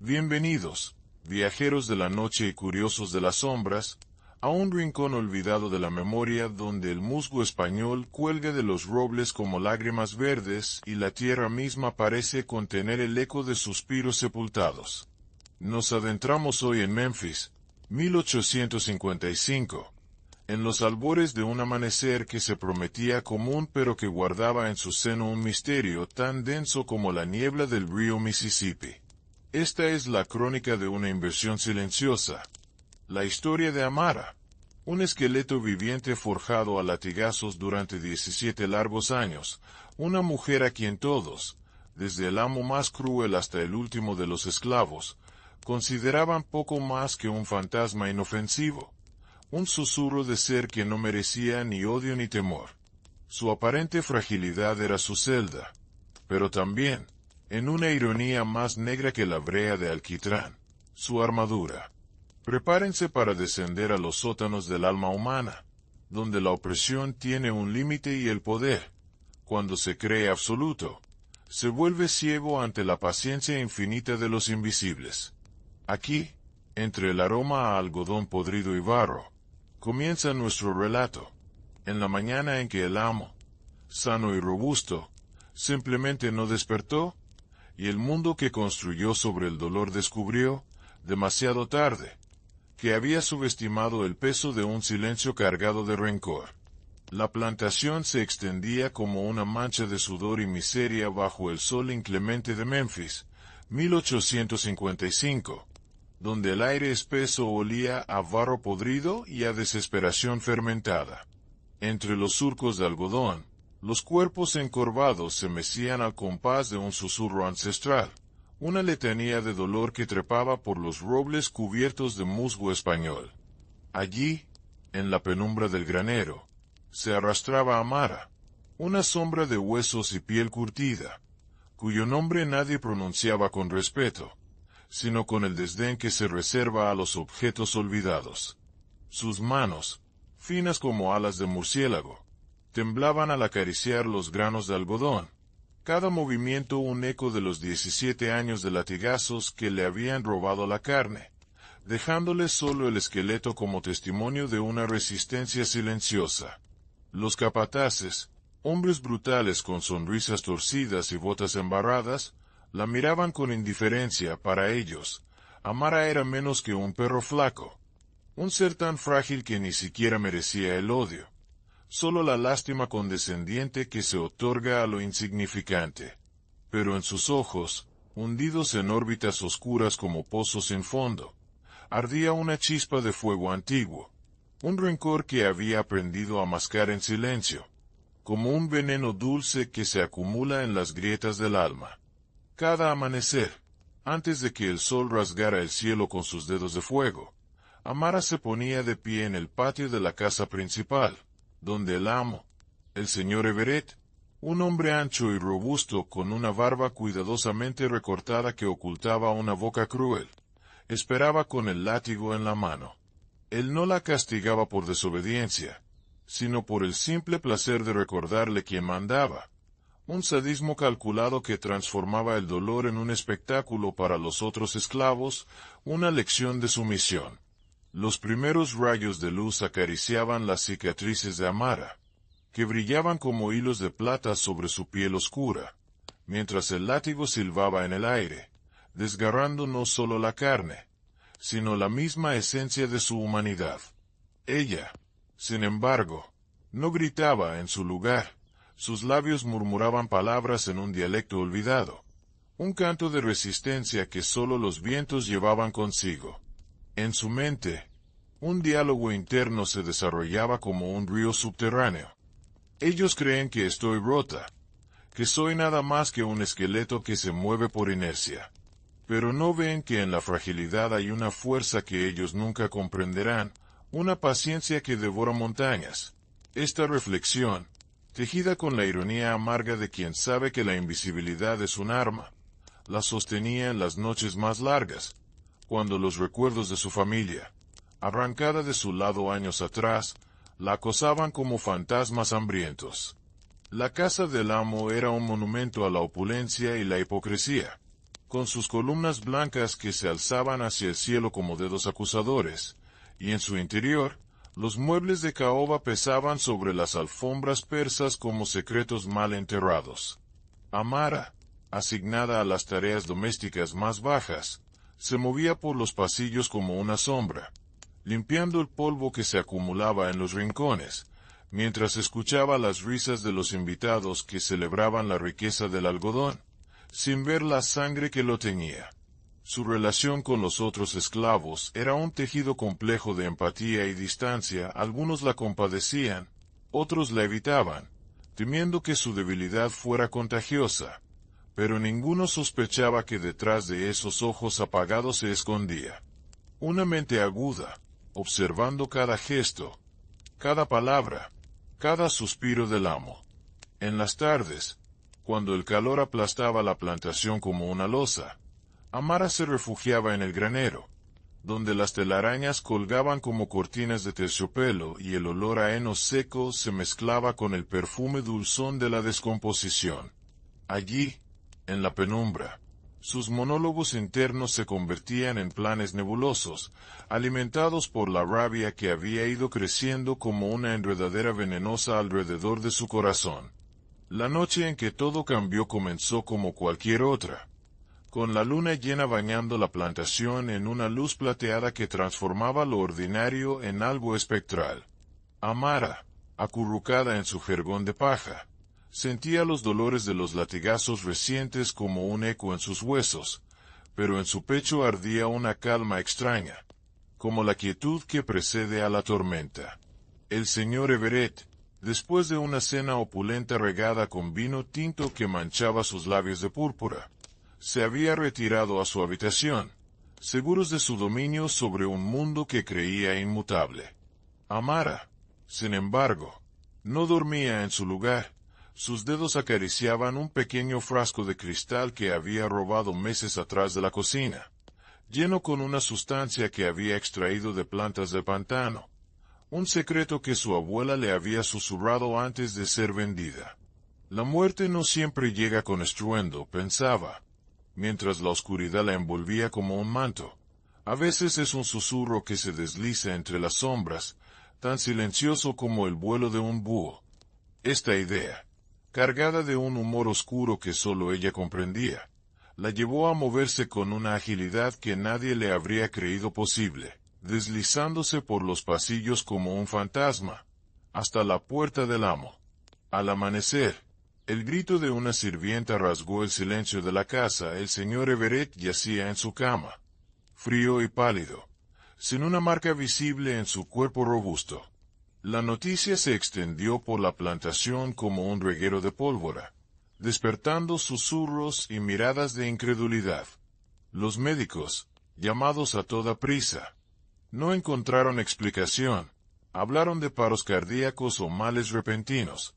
Bienvenidos, viajeros de la noche y curiosos de las sombras, a un rincón olvidado de la memoria donde el musgo español cuelga de los robles como lágrimas verdes y la tierra misma parece contener el eco de suspiros sepultados. Nos adentramos hoy en Memphis, 1855, en los albores de un amanecer que se prometía común pero que guardaba en su seno un misterio tan denso como la niebla del río Mississippi. Esta es la crónica de una inversión silenciosa. La historia de Amara, un esqueleto viviente forjado a latigazos durante 17 largos años, una mujer a quien todos, desde el amo más cruel hasta el último de los esclavos, consideraban poco más que un fantasma inofensivo, un susurro de ser que no merecía ni odio ni temor. Su aparente fragilidad era su celda, pero también, en una ironía más negra que la brea de alquitrán, su armadura. Prepárense para descender a los sótanos del alma humana, donde la opresión tiene un límite y el poder, cuando se cree absoluto, se vuelve ciego ante la paciencia infinita de los invisibles. Aquí, entre el aroma a algodón podrido y barro, comienza nuestro relato, en la mañana en que el amo, sano y robusto, simplemente no despertó, y el mundo que construyó sobre el dolor descubrió, demasiado tarde, que había subestimado el peso de un silencio cargado de rencor. La plantación se extendía como una mancha de sudor y miseria bajo el sol inclemente de Memphis, 1855, donde el aire espeso olía a barro podrido y a desesperación fermentada. Entre los surcos de algodón, los cuerpos encorvados se mecían al compás de un susurro ancestral, una letanía de dolor que trepaba por los robles cubiertos de musgo español. Allí, en la penumbra del granero, se arrastraba Amara, una sombra de huesos y piel curtida, cuyo nombre nadie pronunciaba con respeto, sino con el desdén que se reserva a los objetos olvidados. Sus manos, finas como alas de murciélago, temblaban al acariciar los granos de algodón, cada movimiento un eco de los 17 años de latigazos que le habían robado la carne, dejándole solo el esqueleto como testimonio de una resistencia silenciosa. Los capataces, hombres brutales con sonrisas torcidas y botas embarradas, la miraban con indiferencia. Para ellos, Amara era menos que un perro flaco, un ser tan frágil que ni siquiera merecía el odio, solo la lástima condescendiente que se otorga a lo insignificante. Pero en sus ojos, hundidos en órbitas oscuras como pozos sin fondo, ardía una chispa de fuego antiguo, un rencor que había aprendido a mascar en silencio, como un veneno dulce que se acumula en las grietas del alma. Cada amanecer, antes de que el sol rasgara el cielo con sus dedos de fuego, Amara se ponía de pie en el patio de la casa principal, donde el amo, el señor Everett, un hombre ancho y robusto con una barba cuidadosamente recortada que ocultaba una boca cruel, esperaba con el látigo en la mano. Él no la castigaba por desobediencia, sino por el simple placer de recordarle quién mandaba, un sadismo calculado que transformaba el dolor en un espectáculo para los otros esclavos, una lección de sumisión. Los primeros rayos de luz acariciaban las cicatrices de Amara, que brillaban como hilos de plata sobre su piel oscura, mientras el látigo silbaba en el aire, desgarrando no solo la carne, sino la misma esencia de su humanidad. Ella, sin embargo, no gritaba en su lugar. Sus labios murmuraban palabras en un dialecto olvidado, un canto de resistencia que solo los vientos llevaban consigo. En su mente, un diálogo interno se desarrollaba como un río subterráneo. Ellos creen que estoy rota, que soy nada más que un esqueleto que se mueve por inercia. Pero no ven que en la fragilidad hay una fuerza que ellos nunca comprenderán, una paciencia que devora montañas. Esta reflexión, tejida con la ironía amarga de quien sabe que la invisibilidad es un arma, la sostenía en las noches más largas, cuando los recuerdos de su familia, arrancada de su lado años atrás, la acosaban como fantasmas hambrientos. La casa del amo era un monumento a la opulencia y la hipocresía. con sus columnas blancas que se alzaban hacia el cielo como dedos acusadores, y en su interior, los muebles de caoba pesaban sobre las alfombras persas como secretos mal enterrados. Amara, asignada a las tareas domésticas más bajas, se movía por los pasillos como una sombra, limpiando el polvo que se acumulaba en los rincones, mientras escuchaba las risas de los invitados que celebraban la riqueza del algodón, sin ver la sangre que lo teñía. Su relación con los otros esclavos era un tejido complejo de empatía y distancia. Algunos la compadecían, otros la evitaban, temiendo que su debilidad fuera contagiosa, pero ninguno sospechaba que detrás de esos ojos apagados se escondía una mente aguda, observando cada gesto, cada palabra, cada suspiro del amo. En las tardes, cuando el calor aplastaba la plantación como una losa, Amara se refugiaba en el granero, donde las telarañas colgaban como cortinas de terciopelo y el olor a heno seco se mezclaba con el perfume dulzón de la descomposición. Allí, en la penumbra, sus monólogos internos se convertían en planes nebulosos, alimentados por la rabia que había ido creciendo como una enredadera venenosa alrededor de su corazón. La noche en que todo cambió comenzó como cualquier otra, con la luna llena bañando la plantación en una luz plateada que transformaba lo ordinario en algo espectral. Amara, acurrucada en su jergón de paja, sentía los dolores de los latigazos recientes como un eco en sus huesos, pero en su pecho ardía una calma extraña, como la quietud que precede a la tormenta. El señor Everett, después de una cena opulenta regada con vino tinto que manchaba sus labios de púrpura, se había retirado a su habitación, seguros de su dominio sobre un mundo que creía inmutable. Amara, sin embargo, no dormía en su lugar. Sus dedos acariciaban un pequeño frasco de cristal que había robado meses atrás de la cocina, lleno con una sustancia que había extraído de plantas de pantano, un secreto que su abuela le había susurrado antes de ser vendida. La muerte no siempre llega con estruendo, pensaba, mientras la oscuridad la envolvía como un manto. A veces es un susurro que se desliza entre las sombras, tan silencioso como el vuelo de un búho. Esta idea, cargada de un humor oscuro que sólo ella comprendía, la llevó a moverse con una agilidad que nadie le habría creído posible, deslizándose por los pasillos como un fantasma, hasta la puerta del amo. Al amanecer, el grito de una sirvienta rasgó el silencio de la casa. El señor Everett yacía en su cama, frío y pálido, sin una marca visible en su cuerpo robusto. La noticia se extendió por la plantación como un reguero de pólvora, despertando susurros y miradas de incredulidad. Los médicos, llamados a toda prisa, no encontraron explicación. Hablaron de paros cardíacos o males repentinos,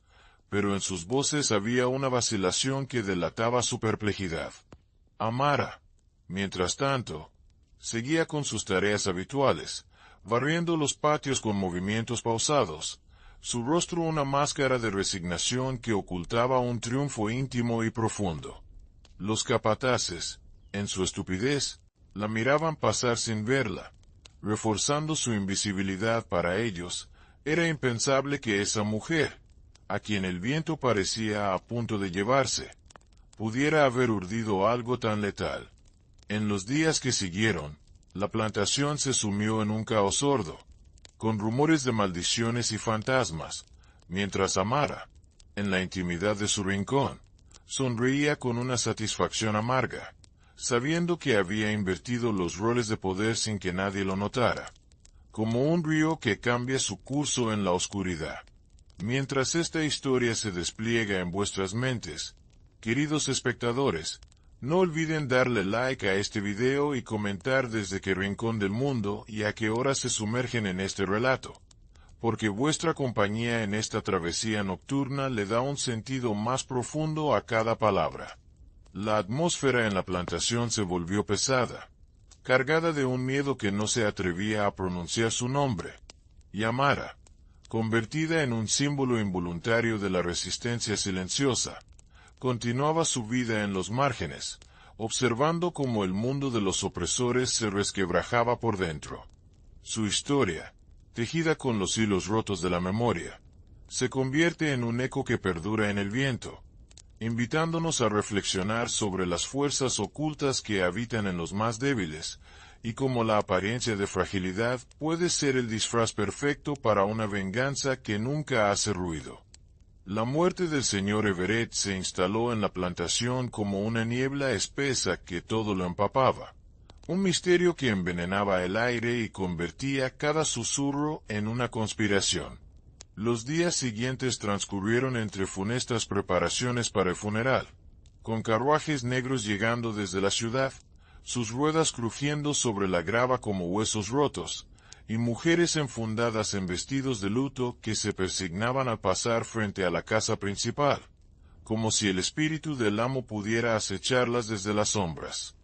pero en sus voces había una vacilación que delataba su perplejidad. Amara, mientras tanto, seguía con sus tareas habituales, barriendo los patios con movimientos pausados, su rostro una máscara de resignación que ocultaba un triunfo íntimo y profundo. Los capataces, en su estupidez, la miraban pasar sin verla, reforzando su invisibilidad para ellos. Era impensable que esa mujer, a quien el viento parecía a punto de llevarse, pudiera haber urdido algo tan letal. En los días que siguieron, la plantación se sumió en un caos sordo, con rumores de maldiciones y fantasmas, mientras Amara, en la intimidad de su rincón, sonreía con una satisfacción amarga, sabiendo que había invertido los roles de poder sin que nadie lo notara, como un río que cambia su curso en la oscuridad. Mientras esta historia se despliega en vuestras mentes, queridos espectadores, no olviden darle like a este video y comentar desde qué rincón del mundo y a qué hora se sumergen en este relato, porque vuestra compañía en esta travesía nocturna le da un sentido más profundo a cada palabra. La atmósfera en la plantación se volvió pesada, cargada de un miedo que no se atrevía a pronunciar su nombre, y Amara, convertida en un símbolo involuntario de la resistencia silenciosa, continuaba su vida en los márgenes, observando cómo el mundo de los opresores se resquebrajaba por dentro. Su historia, tejida con los hilos rotos de la memoria, se convierte en un eco que perdura en el viento, invitándonos a reflexionar sobre las fuerzas ocultas que habitan en los más débiles, y cómo la apariencia de fragilidad puede ser el disfraz perfecto para una venganza que nunca hace ruido. La muerte del señor Everett se instaló en la plantación como una niebla espesa que todo lo empapaba, un misterio que envenenaba el aire y convertía cada susurro en una conspiración. Los días siguientes transcurrieron entre funestas preparaciones para el funeral, con carruajes negros llegando desde la ciudad, sus ruedas crujiendo sobre la grava como huesos rotos, y mujeres enfundadas en vestidos de luto que se persignaban al pasar frente a la casa principal, como si el espíritu del amo pudiera acecharlas desde las sombras.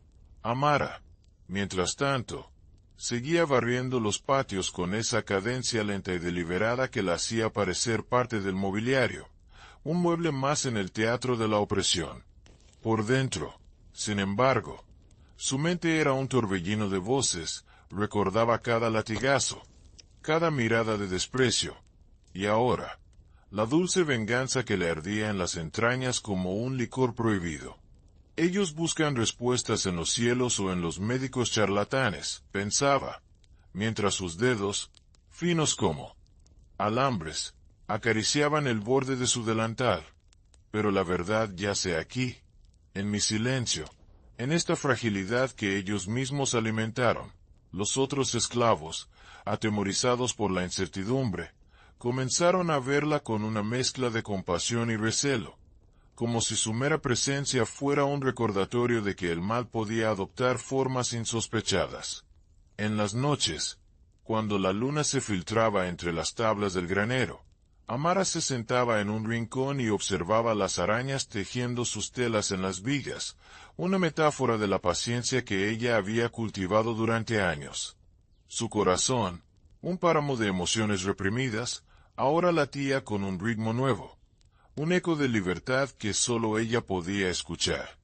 Amara, mientras tanto, seguía barriendo los patios con esa cadencia lenta y deliberada que la hacía parecer parte del mobiliario, un mueble más en el teatro de la opresión. Por dentro, sin embargo, su mente era un torbellino de voces, recordaba cada latigazo, cada mirada de desprecio, y ahora, la dulce venganza que le ardía en las entrañas como un licor prohibido. Ellos buscan respuestas en los cielos o en los médicos charlatanes, pensaba, mientras sus dedos, finos como alambres, acariciaban el borde de su delantal. Pero la verdad yace aquí, en mi silencio, en esta fragilidad que ellos mismos alimentaron. Los otros esclavos, atemorizados por la incertidumbre, comenzaron a verla con una mezcla de compasión y recelo, como si su mera presencia fuera un recordatorio de que el mal podía adoptar formas insospechadas. En las noches, cuando la luna se filtraba entre las tablas del granero, Amara se sentaba en un rincón y observaba las arañas tejiendo sus telas en las vigas, una metáfora de la paciencia que ella había cultivado durante años. Su corazón, un páramo de emociones reprimidas, ahora latía con un ritmo nuevo, un eco de libertad que sólo ella podía escuchar.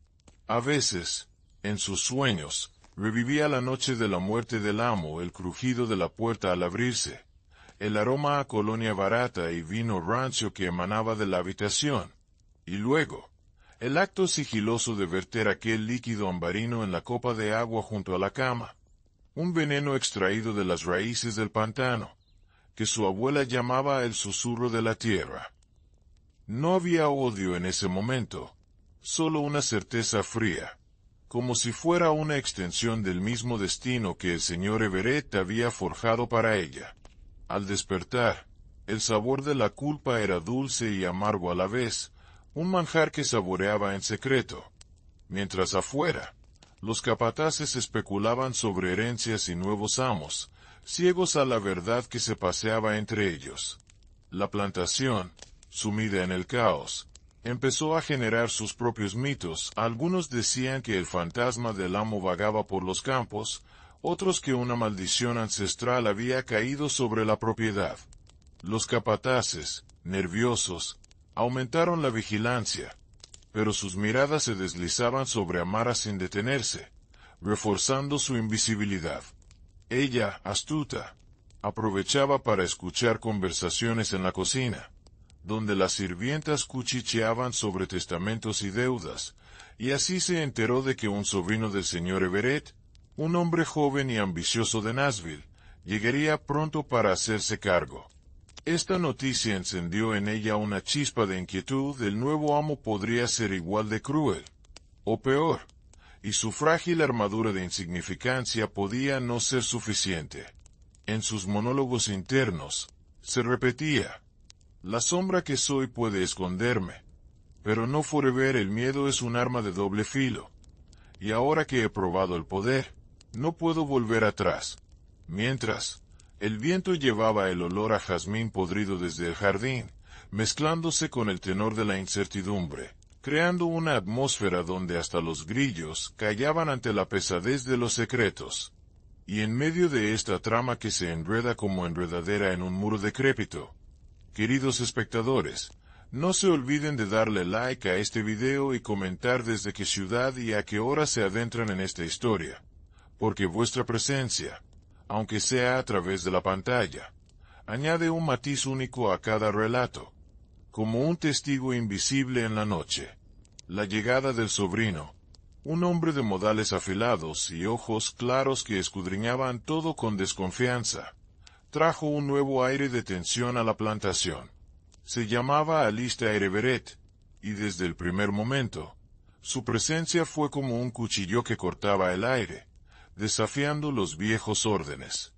A veces, en sus sueños, revivía la noche de la muerte del amo, el crujido de la puerta al abrirse, el aroma a colonia barata y vino rancio que emanaba de la habitación, y luego, el acto sigiloso de verter aquel líquido ambarino en la copa de agua junto a la cama, un veneno extraído de las raíces del pantano, que su abuela llamaba el susurro de la tierra. No había odio en ese momento, solo una certeza fría, como si fuera una extensión del mismo destino que el señor Everett había forjado para ella. Al despertar, el sabor de la culpa era dulce y amargo a la vez, un manjar que saboreaba en secreto. Mientras afuera, los capataces especulaban sobre herencias y nuevos amos, ciegos a la verdad que se paseaba entre ellos. La plantación, sumida en el caos, empezó a generar sus propios mitos. Algunos decían que el fantasma del amo vagaba por los campos, otros que una maldición ancestral había caído sobre la propiedad. Los capataces, nerviosos, aumentaron la vigilancia, pero sus miradas se deslizaban sobre Amara sin detenerse, reforzando su invisibilidad. Ella, astuta, aprovechaba para escuchar conversaciones en la cocina, donde las sirvientas cuchicheaban sobre testamentos y deudas, y así se enteró de que un sobrino del señor Everett, un hombre joven y ambicioso de Nashville, llegaría pronto para hacerse cargo. Esta noticia encendió en ella una chispa de inquietud. El nuevo amo podría ser igual de cruel, o peor, y su frágil armadura de insignificancia podía no ser suficiente. En sus monólogos internos, se repetía: la sombra que soy puede esconderme, pero no forever. El miedo es un arma de doble filo, y ahora que he probado el poder, no puedo volver atrás. Mientras, el viento llevaba el olor a jazmín podrido desde el jardín, mezclándose con el tenor de la incertidumbre, creando una atmósfera donde hasta los grillos callaban ante la pesadez de los secretos. Y en medio de esta trama que se enreda como enredadera en un muro decrépito, queridos espectadores, No se olviden de darle like a este video y comentar desde qué ciudad y a qué hora se adentran en esta historia, porque vuestra presencia, aunque sea a través de la pantalla, añade un matiz único a cada relato, como un testigo invisible en la noche. La llegada del sobrino, un hombre de modales afilados y ojos claros que escudriñaban todo con desconfianza, trajo un nuevo aire de tensión a la plantación. Se llamaba Alistair Everett, y desde el primer momento, su presencia fue como un cuchillo que cortaba el aire, desafiando los viejos órdenes.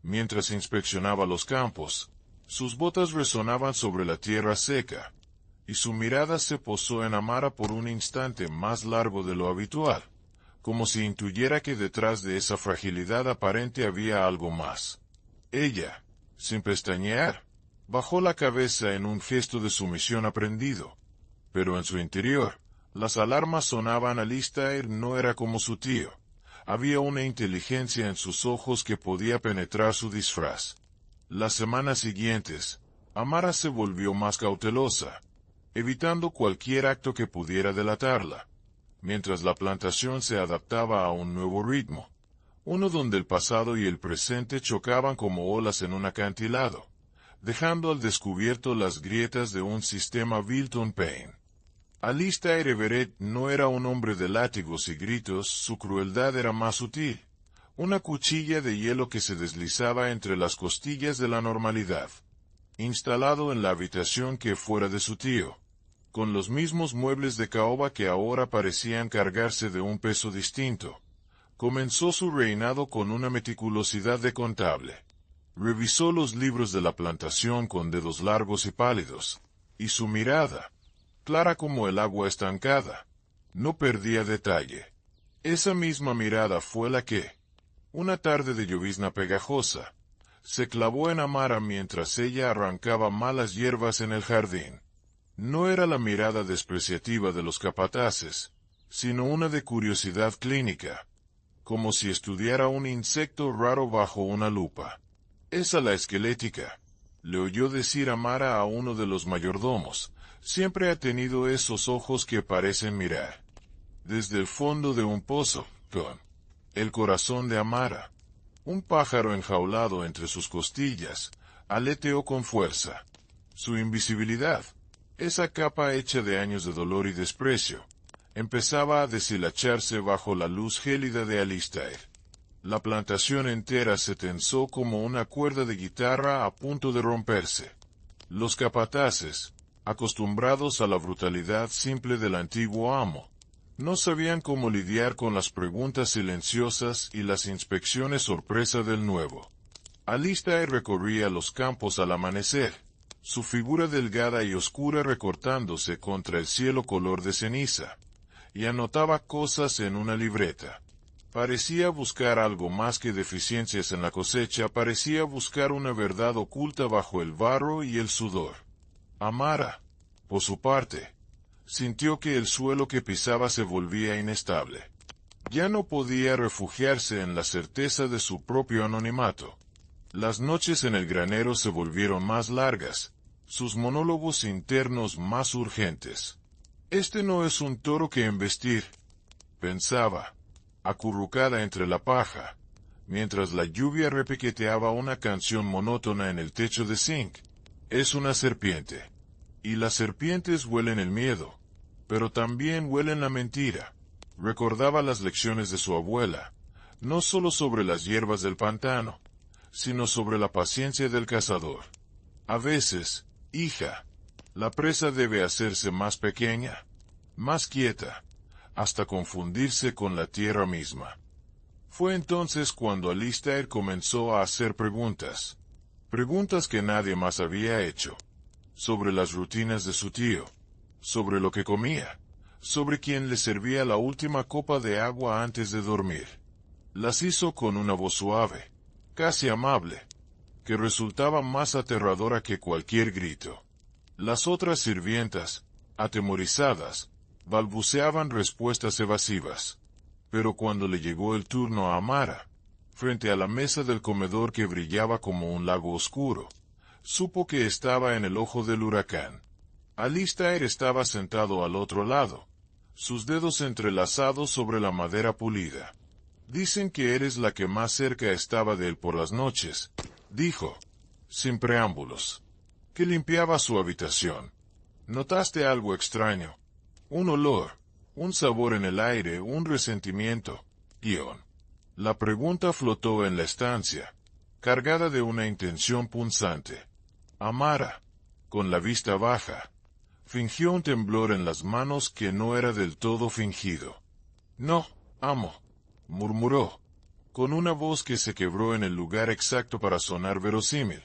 Mientras inspeccionaba los campos, sus botas resonaban sobre la tierra seca, y su mirada se posó en Amara por un instante más largo de lo habitual, como si intuyera que detrás de esa fragilidad aparente había algo más. Ella, sin pestañear, bajó la cabeza en un gesto de sumisión aprendido, pero en su interior, las alarmas sonaban. Alistair no era como su tío. Había una inteligencia en sus ojos que podía penetrar su disfraz. Las semanas siguientes, Amara se volvió más cautelosa, evitando cualquier acto que pudiera delatarla, mientras la plantación se adaptaba a un nuevo ritmo, uno donde el pasado y el presente chocaban como olas en un acantilado, dejando al descubierto las grietas de un sistema Bilton Payne. Alistair Everett no era un hombre de látigos y gritos, su crueldad era más sutil, una cuchilla de hielo que se deslizaba entre las costillas de la normalidad. Instalado en la habitación que fuera de su tío, con los mismos muebles de caoba que ahora parecían cargarse de un peso distinto, comenzó su reinado con una meticulosidad de contable. Revisó los libros de la plantación con dedos largos y pálidos, y su mirada, clara como el agua estancada, no perdía detalle. Esa misma mirada fue la que, una tarde de llovizna pegajosa, se clavó en Amara mientras ella arrancaba malas hierbas en el jardín. No era la mirada despreciativa de los capataces, sino una de curiosidad clínica, como si estudiara un insecto raro bajo una lupa. «Esa la esquelética», le oyó decir Amara a uno de los mayordomos. «Siempre ha tenido esos ojos que parecen mirar desde el fondo de un pozo». Con el corazón de Amara, un pájaro enjaulado entre sus costillas, aleteó con fuerza. Su invisibilidad, esa capa hecha de años de dolor y desprecio, empezaba a deshilacharse bajo la luz gélida de Alistair. La plantación entera se tensó como una cuerda de guitarra a punto de romperse. Los capataces, acostumbrados a la brutalidad simple del antiguo amo, no sabían cómo lidiar con las preguntas silenciosas y las inspecciones sorpresa del nuevo. Alistair recorría los campos al amanecer, su figura delgada y oscura recortándose contra el cielo color de ceniza, y anotaba cosas en una libreta. Parecía buscar algo más que deficiencias en la cosecha, parecía buscar una verdad oculta bajo el barro y el sudor. Amara, por su parte, sintió que el suelo que pisaba se volvía inestable. Ya no podía refugiarse en la certeza de su propio anonimato. Las noches en el granero se volvieron más largas, sus monólogos internos más urgentes. «Este no es un toro que embestir», pensaba, acurrucada entre la paja, mientras la lluvia repiqueteaba una canción monótona en el techo de zinc. «Es una serpiente. Y las serpientes huelen el miedo, pero también huelen la mentira». Recordaba las lecciones de su abuela, no solo sobre las hierbas del pantano, sino sobre la paciencia del cazador. «A veces, hija, la presa debe hacerse más pequeña, más quieta, hasta confundirse con la tierra misma». Fue entonces cuando Alistair comenzó a hacer preguntas que nadie más había hecho, sobre las rutinas de su tío, sobre lo que comía, sobre quién le servía la última copa de agua antes de dormir. Las hizo con una voz suave, casi amable, que resultaba más aterradora que cualquier grito. Las otras sirvientas, atemorizadas, balbuceaban respuestas evasivas. Pero cuando le llegó el turno a Amara, frente a la mesa del comedor que brillaba como un lago oscuro, supo que estaba en el ojo del huracán. Alistair estaba sentado al otro lado, sus dedos entrelazados sobre la madera pulida. Dicen que eres la que más cerca estaba de él por las noches, dijo, sin preámbulos, que limpiaba su habitación. ¿Notaste algo extraño? Un olor, un sabor en el aire, un resentimiento, guión. La pregunta flotó en la estancia, cargada de una intención punzante. Amara, con la vista baja, fingió un temblor en las manos que no era del todo fingido. No, amo, murmuró, con una voz que se quebró en el lugar exacto para sonar verosímil.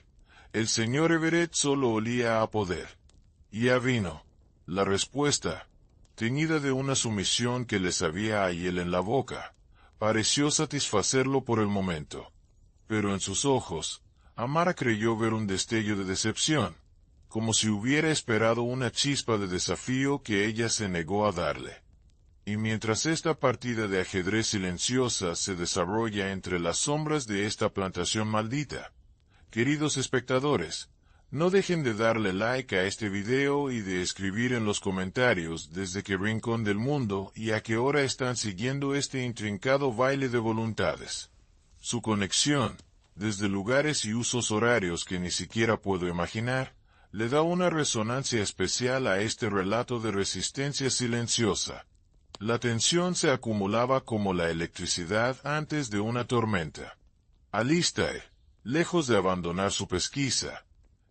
El señor Everett solo olía a poder. Ya vino. La respuesta, teñida de una sumisión que le sabía a hiel en la boca, pareció satisfacerlo por el momento. Pero en sus ojos, Amara creyó ver un destello de decepción, como si hubiera esperado una chispa de desafío que ella se negó a darle. Y mientras esta partida de ajedrez silenciosa se desarrolla entre las sombras de esta plantación maldita, queridos espectadores, no dejen de darle like a este video y de escribir en los comentarios desde qué rincón del mundo y a qué hora están siguiendo este intrincado baile de voluntades. Su conexión, desde lugares y usos horarios que ni siquiera puedo imaginar, le da una resonancia especial a este relato de resistencia silenciosa. La tensión se acumulaba como la electricidad antes de una tormenta. Alistair, lejos de abandonar su pesquisa,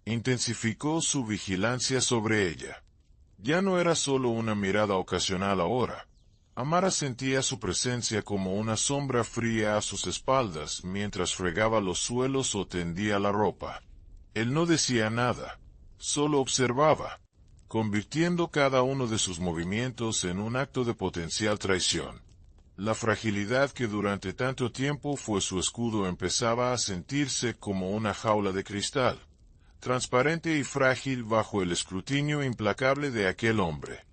intensificó su vigilancia sobre ella. Ya no era solo una mirada ocasional ahora. Amara sentía su presencia como una sombra fría a sus espaldas mientras fregaba los suelos o tendía la ropa. Él no decía nada, solo observaba, convirtiendo cada uno de sus movimientos en un acto de potencial traición. La fragilidad que durante tanto tiempo fue su escudo empezaba a sentirse como una jaula de cristal, transparente y frágil bajo el escrutinio implacable de aquel hombre.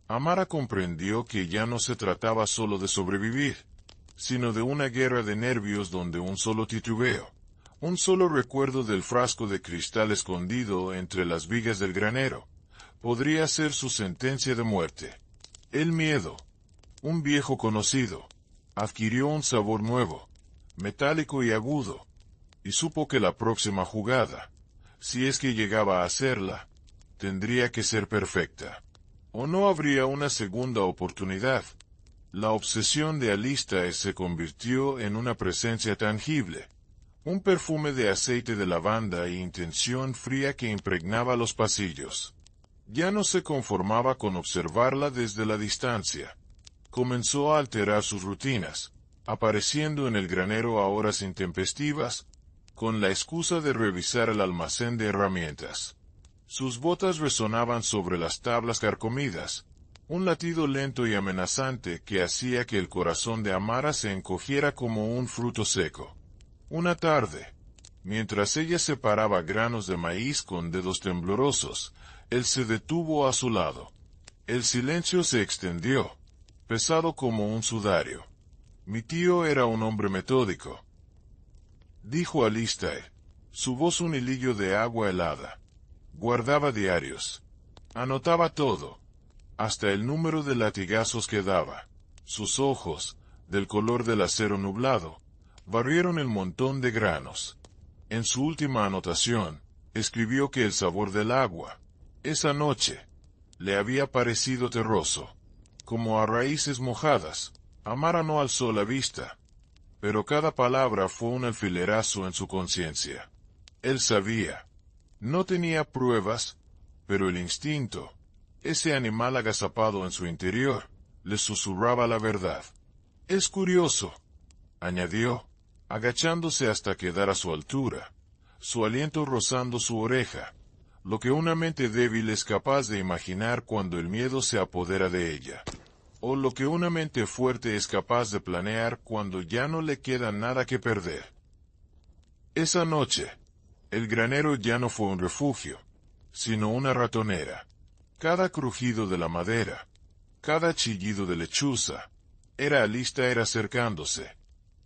Amara comprendió que ya no se trataba solo de sobrevivir, sino de una guerra de nervios donde un solo titubeo, un solo recuerdo del frasco de cristal escondido entre las vigas del granero, podría ser su sentencia de muerte. El miedo, un viejo conocido, adquirió un sabor nuevo, metálico y agudo, y supo que la próxima jugada, si es que llegaba a hacerla, tendría que ser perfecta. O no habría una segunda oportunidad. La obsesión de Alistair se convirtió en una presencia tangible, un perfume de aceite de lavanda e intención fría que impregnaba los pasillos. Ya no se conformaba con observarla desde la distancia. Comenzó a alterar sus rutinas, apareciendo en el granero a horas intempestivas, con la excusa de revisar el almacén de herramientas. Sus botas resonaban sobre las tablas carcomidas, un latido lento y amenazante que hacía que el corazón de Amara se encogiera como un fruto seco. Una tarde, mientras ella separaba granos de maíz con dedos temblorosos, él se detuvo a su lado. El silencio se extendió, pesado como un sudario. Mi tío era un hombre metódico, dijo Alistair, su voz un hilillo de agua helada. Guardaba diarios. Anotaba todo, hasta el número de latigazos que daba. Sus ojos, del color del acero nublado, barrieron el montón de granos. En su última anotación, escribió que el sabor del agua, esa noche, le había parecido terroso, como a raíces mojadas. Amara no alzó la vista, pero cada palabra fue un alfilerazo en su conciencia. Él sabía. No tenía pruebas, pero el instinto, ese animal agazapado en su interior, le susurraba la verdad. Es curioso, añadió, agachándose hasta quedar a su altura, su aliento rozando su oreja, lo que una mente débil es capaz de imaginar cuando el miedo se apodera de ella, o lo que una mente fuerte es capaz de planear cuando ya no le queda nada que perder. Esa noche, el granero ya no fue un refugio, sino una ratonera. Cada crujido de la madera, cada chillido de lechuza, era Alistair acercándose.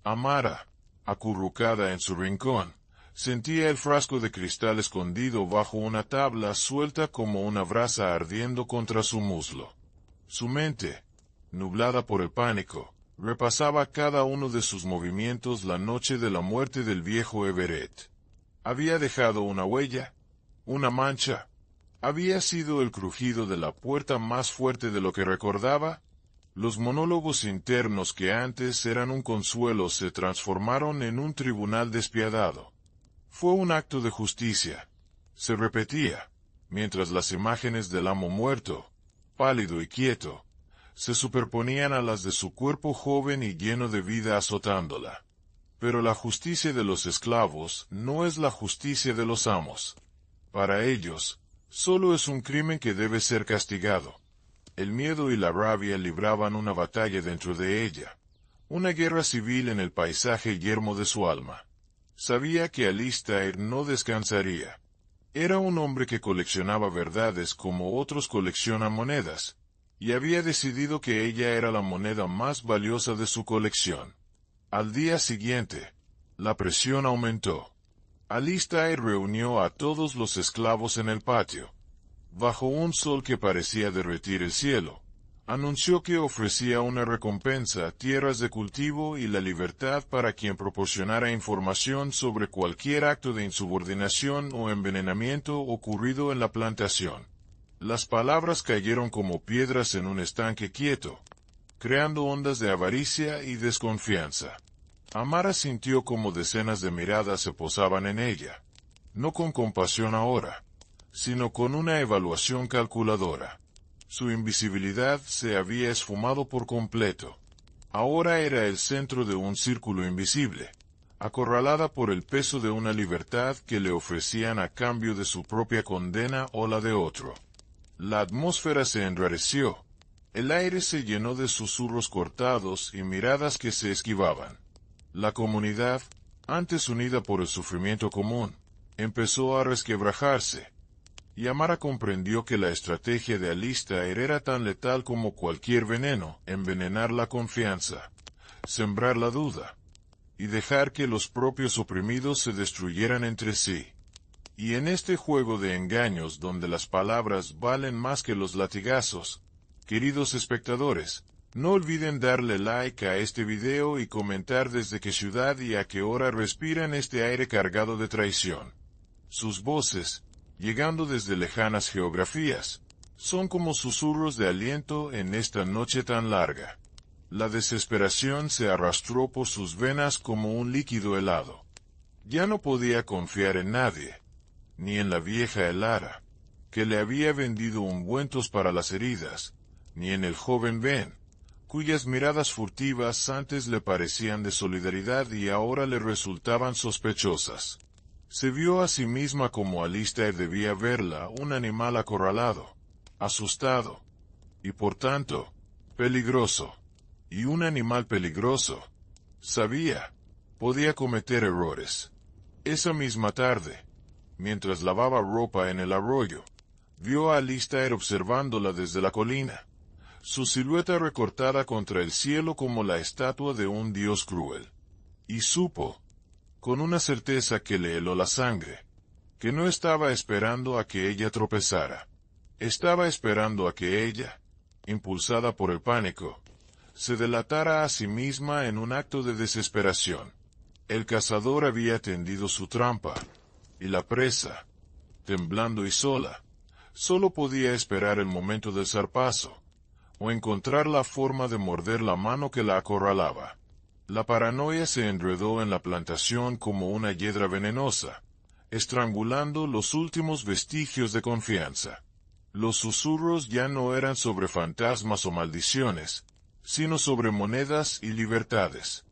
Amara, acurrucada en su rincón, Sentía el frasco de cristal escondido bajo una tabla suelta como una brasa ardiendo contra su muslo. Su mente, nublada por el pánico, repasaba cada uno de sus movimientos la noche de la muerte del viejo Everett. Había dejado una huella, una mancha. Había sido el crujido de la puerta más fuerte de lo que recordaba. Los monólogos internos que antes eran un consuelo se transformaron en un tribunal despiadado. Fue un acto de justicia. Se repetía, mientras las imágenes del amo muerto, pálido y quieto, se superponían a las de su cuerpo joven y lleno de vida azotándola. Pero la justicia de los esclavos no es la justicia de los amos. Para ellos, solo es un crimen que debe ser castigado. El miedo y la rabia libraban una batalla dentro de ella, una guerra civil en el paisaje yermo de su alma. Sabía que Alistair no descansaría. Era un hombre que coleccionaba verdades como otros coleccionan monedas, y había decidido que ella era la moneda más valiosa de su colección. Al día siguiente, la presión aumentó. Alistair reunió a todos los esclavos en el patio. Bajo un sol que parecía derretir el cielo, anunció que ofrecía una recompensa, tierras de cultivo y la libertad para quien proporcionara información sobre cualquier acto de insubordinación o envenenamiento ocurrido en la plantación. Las palabras cayeron como piedras en un estanque quieto, creando ondas de avaricia y desconfianza. Amara sintió como decenas de miradas se posaban en ella, no con compasión ahora, sino con una evaluación calculadora. Su invisibilidad se había esfumado por completo. Ahora era el centro de un círculo invisible, acorralada por el peso de una libertad que le ofrecían a cambio de su propia condena o la de otro. La atmósfera se enrareció. El aire se llenó de susurros cortados y miradas que se esquivaban. La comunidad, antes unida por el sufrimiento común, empezó a resquebrajarse. Y Amara comprendió que la estrategia de Alistair era tan letal como cualquier veneno: envenenar la confianza, sembrar la duda, y dejar que los propios oprimidos se destruyeran entre sí. Y en este juego de engaños donde las palabras valen más que los latigazos, queridos espectadores, no olviden darle like a este video y comentar desde qué ciudad y a qué hora respiran este aire cargado de traición. Sus voces, llegando desde lejanas geografías, son como susurros de aliento en esta noche tan larga. La desesperación se arrastró por sus venas como un líquido helado. Ya no podía confiar en nadie, ni en la vieja Elara, que le había vendido ungüentos para las heridas, ni en el joven Ben, cuyas miradas furtivas antes le parecían de solidaridad y ahora le resultaban sospechosas. Se vio a sí misma como Alistair debía verla, un animal acorralado, asustado, y por tanto, peligroso. Y un animal peligroso, sabía, podía cometer errores. Esa misma tarde, mientras lavaba ropa en el arroyo, vio a Alistair observándola desde la colina, su silueta recortada contra el cielo como la estatua de un dios cruel. Y supo, con una certeza que le heló la sangre, que no estaba esperando a que ella tropezara. Estaba esperando a que ella, impulsada por el pánico, se delatara a sí misma en un acto de desesperación. El cazador había tendido su trampa, y la presa, temblando y sola, solo podía esperar el momento del zarpazo, o encontrar la forma de morder la mano que la acorralaba. La paranoia se enredó en la plantación como una hiedra venenosa, estrangulando los últimos vestigios de confianza. Los susurros ya no eran sobre fantasmas o maldiciones, sino sobre monedas y libertades.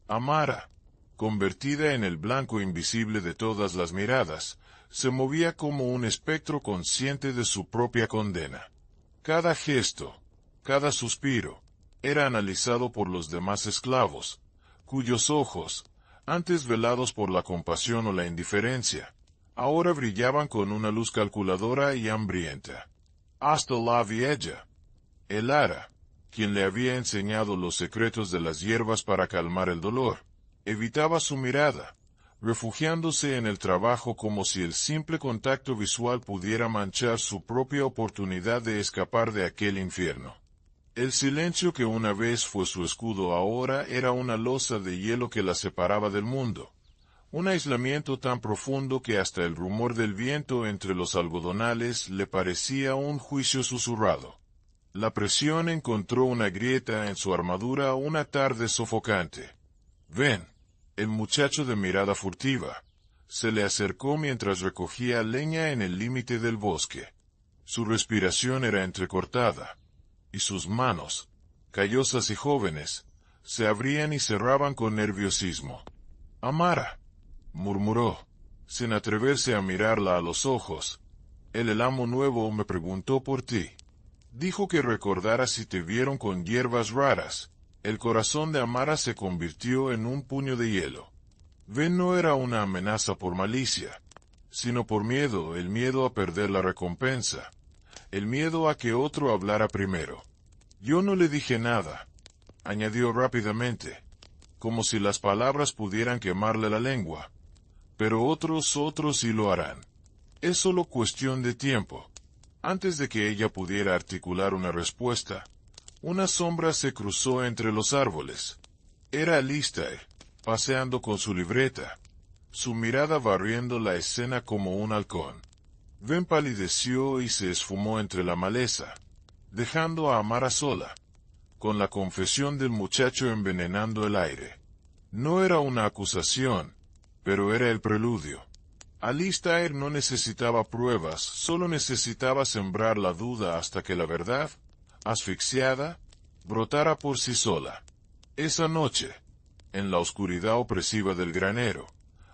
Amara, convertida en el blanco invisible de todas las miradas, se movía como un espectro consciente de su propia condena. Cada gesto, cada suspiro, era analizado por los demás esclavos, cuyos ojos, antes velados por la compasión o la indiferencia, ahora brillaban con una luz calculadora y hambrienta. Hasta la vieja Elara, quien le había enseñado los secretos de las hierbas para calmar el dolor, evitaba su mirada, refugiándose en el trabajo como si el simple contacto visual pudiera manchar su propia oportunidad de escapar de aquel infierno. El silencio que una vez fue su escudo ahora era una losa de hielo que la separaba del mundo. Un aislamiento tan profundo que hasta el rumor del viento entre los algodonales le parecía un juicio susurrado. La presión encontró una grieta en su armadura una tarde sofocante. «Ven». El muchacho de mirada furtiva se le acercó mientras recogía leña en el límite del bosque. Su respiración era entrecortada, y sus manos, callosas y jóvenes, se abrían y cerraban con nerviosismo. «Amara», murmuró, sin atreverse a mirarla a los ojos. «El amo nuevo me preguntó por ti. Dijo que recordara si te vieron con hierbas raras». El corazón de Amara se convirtió en un puño de hielo. Ven no era una amenaza por malicia, sino por miedo, el miedo a perder la recompensa, el miedo a que otro hablara primero. «Yo no le dije nada», añadió rápidamente, como si las palabras pudieran quemarle la lengua. «Pero otros sí lo harán. Es solo cuestión de tiempo». Antes de que ella pudiera articular una respuesta, una sombra se cruzó entre los árboles. Era Alistair, paseando con su libreta, su mirada barriendo la escena como un halcón. Ven palideció y se esfumó entre la maleza, dejando a Amara sola, con la confesión del muchacho envenenando el aire. No era una acusación, pero era el preludio. Alistair no necesitaba pruebas, solo necesitaba sembrar la duda hasta que la verdad, asfixiada, brotara por sí sola. Esa noche, en la oscuridad opresiva del granero,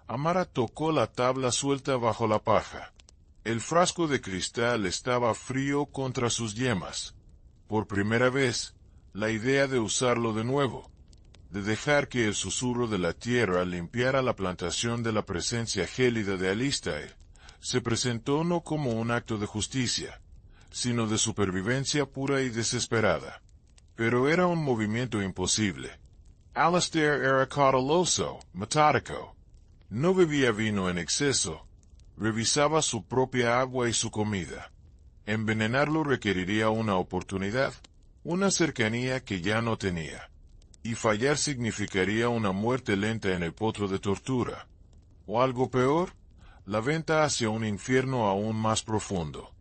Amara tocó la tabla suelta bajo la paja. El frasco de cristal estaba frío contra sus yemas. Por primera vez, la idea de usarlo de nuevo, de dejar que el susurro de la tierra limpiara la plantación de la presencia gélida de Alistair, se presentó no como un acto de justicia, sino de supervivencia pura y desesperada. Pero era un movimiento imposible. Alistair era cauteloso, metódico. No bebía vino en exceso. Revisaba su propia agua y su comida. Envenenarlo requeriría una oportunidad, una cercanía que ya no tenía. Y fallar significaría una muerte lenta en el potro de tortura. O algo peor, la venta hacia un infierno aún más profundo.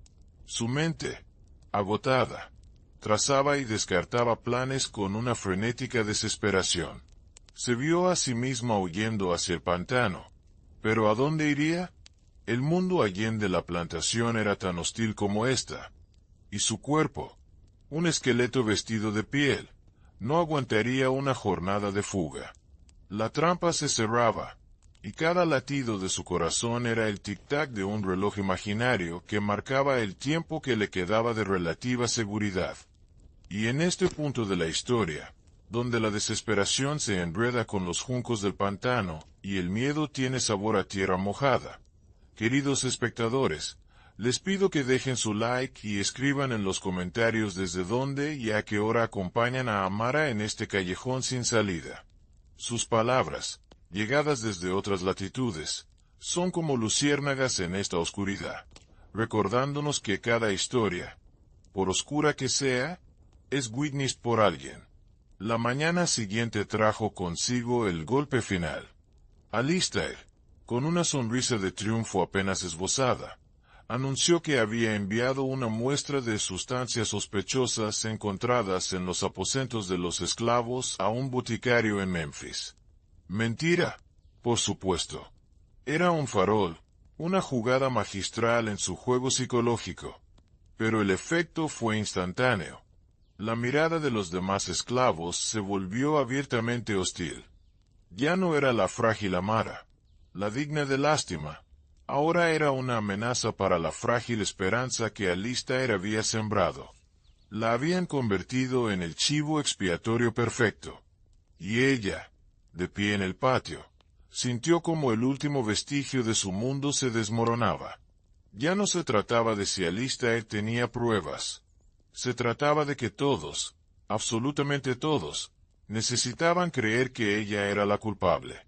Su mente, agotada, trazaba y descartaba planes con una frenética desesperación. Se vio a sí misma huyendo hacia el pantano. ¿Pero a dónde iría? El mundo allende la plantación era tan hostil como ésta. Y su cuerpo, un esqueleto vestido de piel, no aguantaría una jornada de fuga. La trampa se cerraba, y cada latido de su corazón era el tic-tac de un reloj imaginario que marcaba el tiempo que le quedaba de relativa seguridad. Y en este punto de la historia, donde la desesperación se enreda con los juncos del pantano, y el miedo tiene sabor a tierra mojada, queridos espectadores, les pido que dejen su like y escriban en los comentarios desde dónde y a qué hora acompañan a Amara en este callejón sin salida. Sus palabras, llegadas desde otras latitudes, son como luciérnagas en esta oscuridad, recordándonos que cada historia, por oscura que sea, es witnessed por alguien. La mañana siguiente trajo consigo el golpe final. Alistair, con una sonrisa de triunfo apenas esbozada, anunció que había enviado una muestra de sustancias sospechosas encontradas en los aposentos de los esclavos a un boticario en Memphis. Mentira, por supuesto. Era un farol, una jugada magistral en su juego psicológico. Pero el efecto fue instantáneo. La mirada de los demás esclavos se volvió abiertamente hostil. Ya no era la frágil Amara, la digna de lástima. Ahora era una amenaza para la frágil esperanza que Alistair había sembrado. La habían convertido en el chivo expiatorio perfecto. Y ella, de pie en el patio, sintió como el último vestigio de su mundo se desmoronaba. Ya no se trataba de si Alistair tenía pruebas. Se trataba de que todos, absolutamente todos, necesitaban creer que ella era la culpable.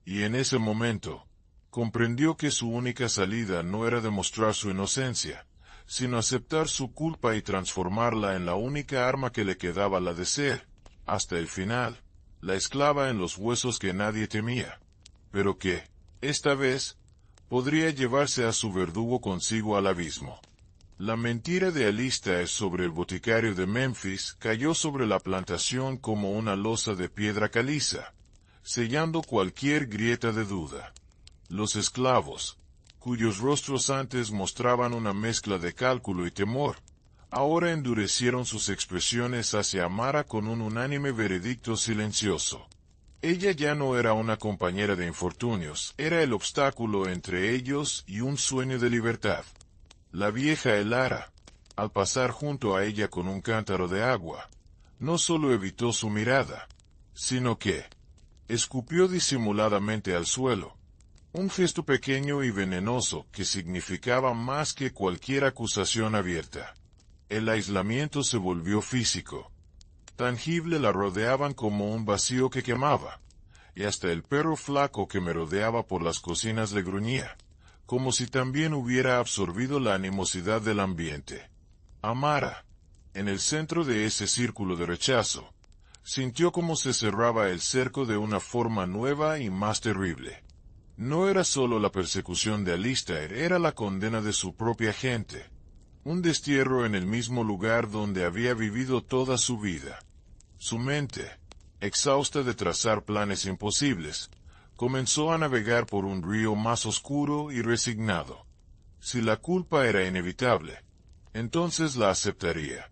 Y en ese momento, comprendió que su única salida no era demostrar su inocencia, sino aceptar su culpa y transformarla en la única arma que le quedaba, la de ser, hasta el final, la esclava en los huesos que nadie temía, pero que, esta vez, podría llevarse a su verdugo consigo al abismo. La mentira de Alistair sobre el boticario de Memphis cayó sobre la plantación como una losa de piedra caliza, sellando cualquier grieta de duda. Los esclavos, cuyos rostros antes mostraban una mezcla de cálculo y temor, ahora endurecieron sus expresiones hacia Amara con un unánime veredicto silencioso. Ella ya no era una compañera de infortunios, era el obstáculo entre ellos y un sueño de libertad. La vieja Elara, al pasar junto a ella con un cántaro de agua, no solo evitó su mirada, sino que escupió disimuladamente al suelo, un gesto pequeño y venenoso que significaba más que cualquier acusación abierta. El aislamiento se volvió físico. Tangible la rodeaban como un vacío que quemaba, y hasta el perro flaco que merodeaba por las cocinas le gruñía, como si también hubiera absorbido la animosidad del ambiente. Amara, en el centro de ese círculo de rechazo, sintió como se cerraba el cerco de una forma nueva y más terrible. No era solo la persecución de Alistair, era la condena de su propia gente. Un destierro en el mismo lugar donde había vivido toda su vida. Su mente, exhausta de trazar planes imposibles, comenzó a navegar por un río más oscuro y resignado. Si la culpa era inevitable, entonces la aceptaría.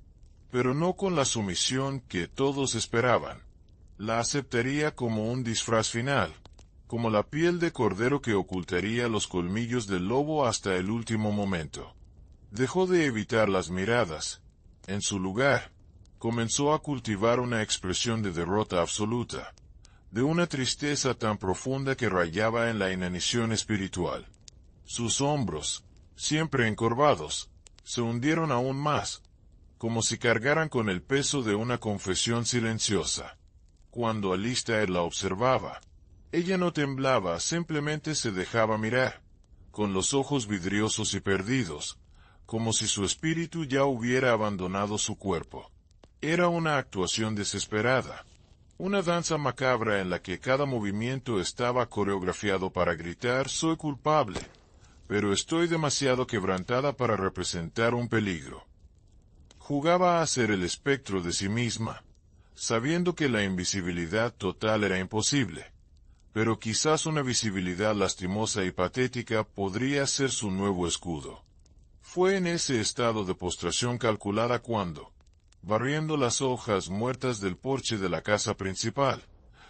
Pero no con la sumisión que todos esperaban. La aceptaría como un disfraz final, como la piel de cordero que ocultaría los colmillos del lobo hasta el último momento. Dejó de evitar las miradas. En su lugar, comenzó a cultivar una expresión de derrota absoluta, de una tristeza tan profunda que rayaba en la inanición espiritual. Sus hombros, siempre encorvados, se hundieron aún más, como si cargaran con el peso de una confesión silenciosa. Cuando Alistair la observaba, ella no temblaba, simplemente se dejaba mirar, con los ojos vidriosos y perdidos, como si su espíritu ya hubiera abandonado su cuerpo. Era una actuación desesperada, una danza macabra en la que cada movimiento estaba coreografiado para gritar «soy culpable, pero estoy demasiado quebrantada para representar un peligro». Jugaba a ser el espectro de sí misma, sabiendo que la invisibilidad total era imposible, pero quizás una visibilidad lastimosa y patética podría ser su nuevo escudo. Fue en ese estado de postración calculada cuando, barriendo las hojas muertas del porche de la casa principal,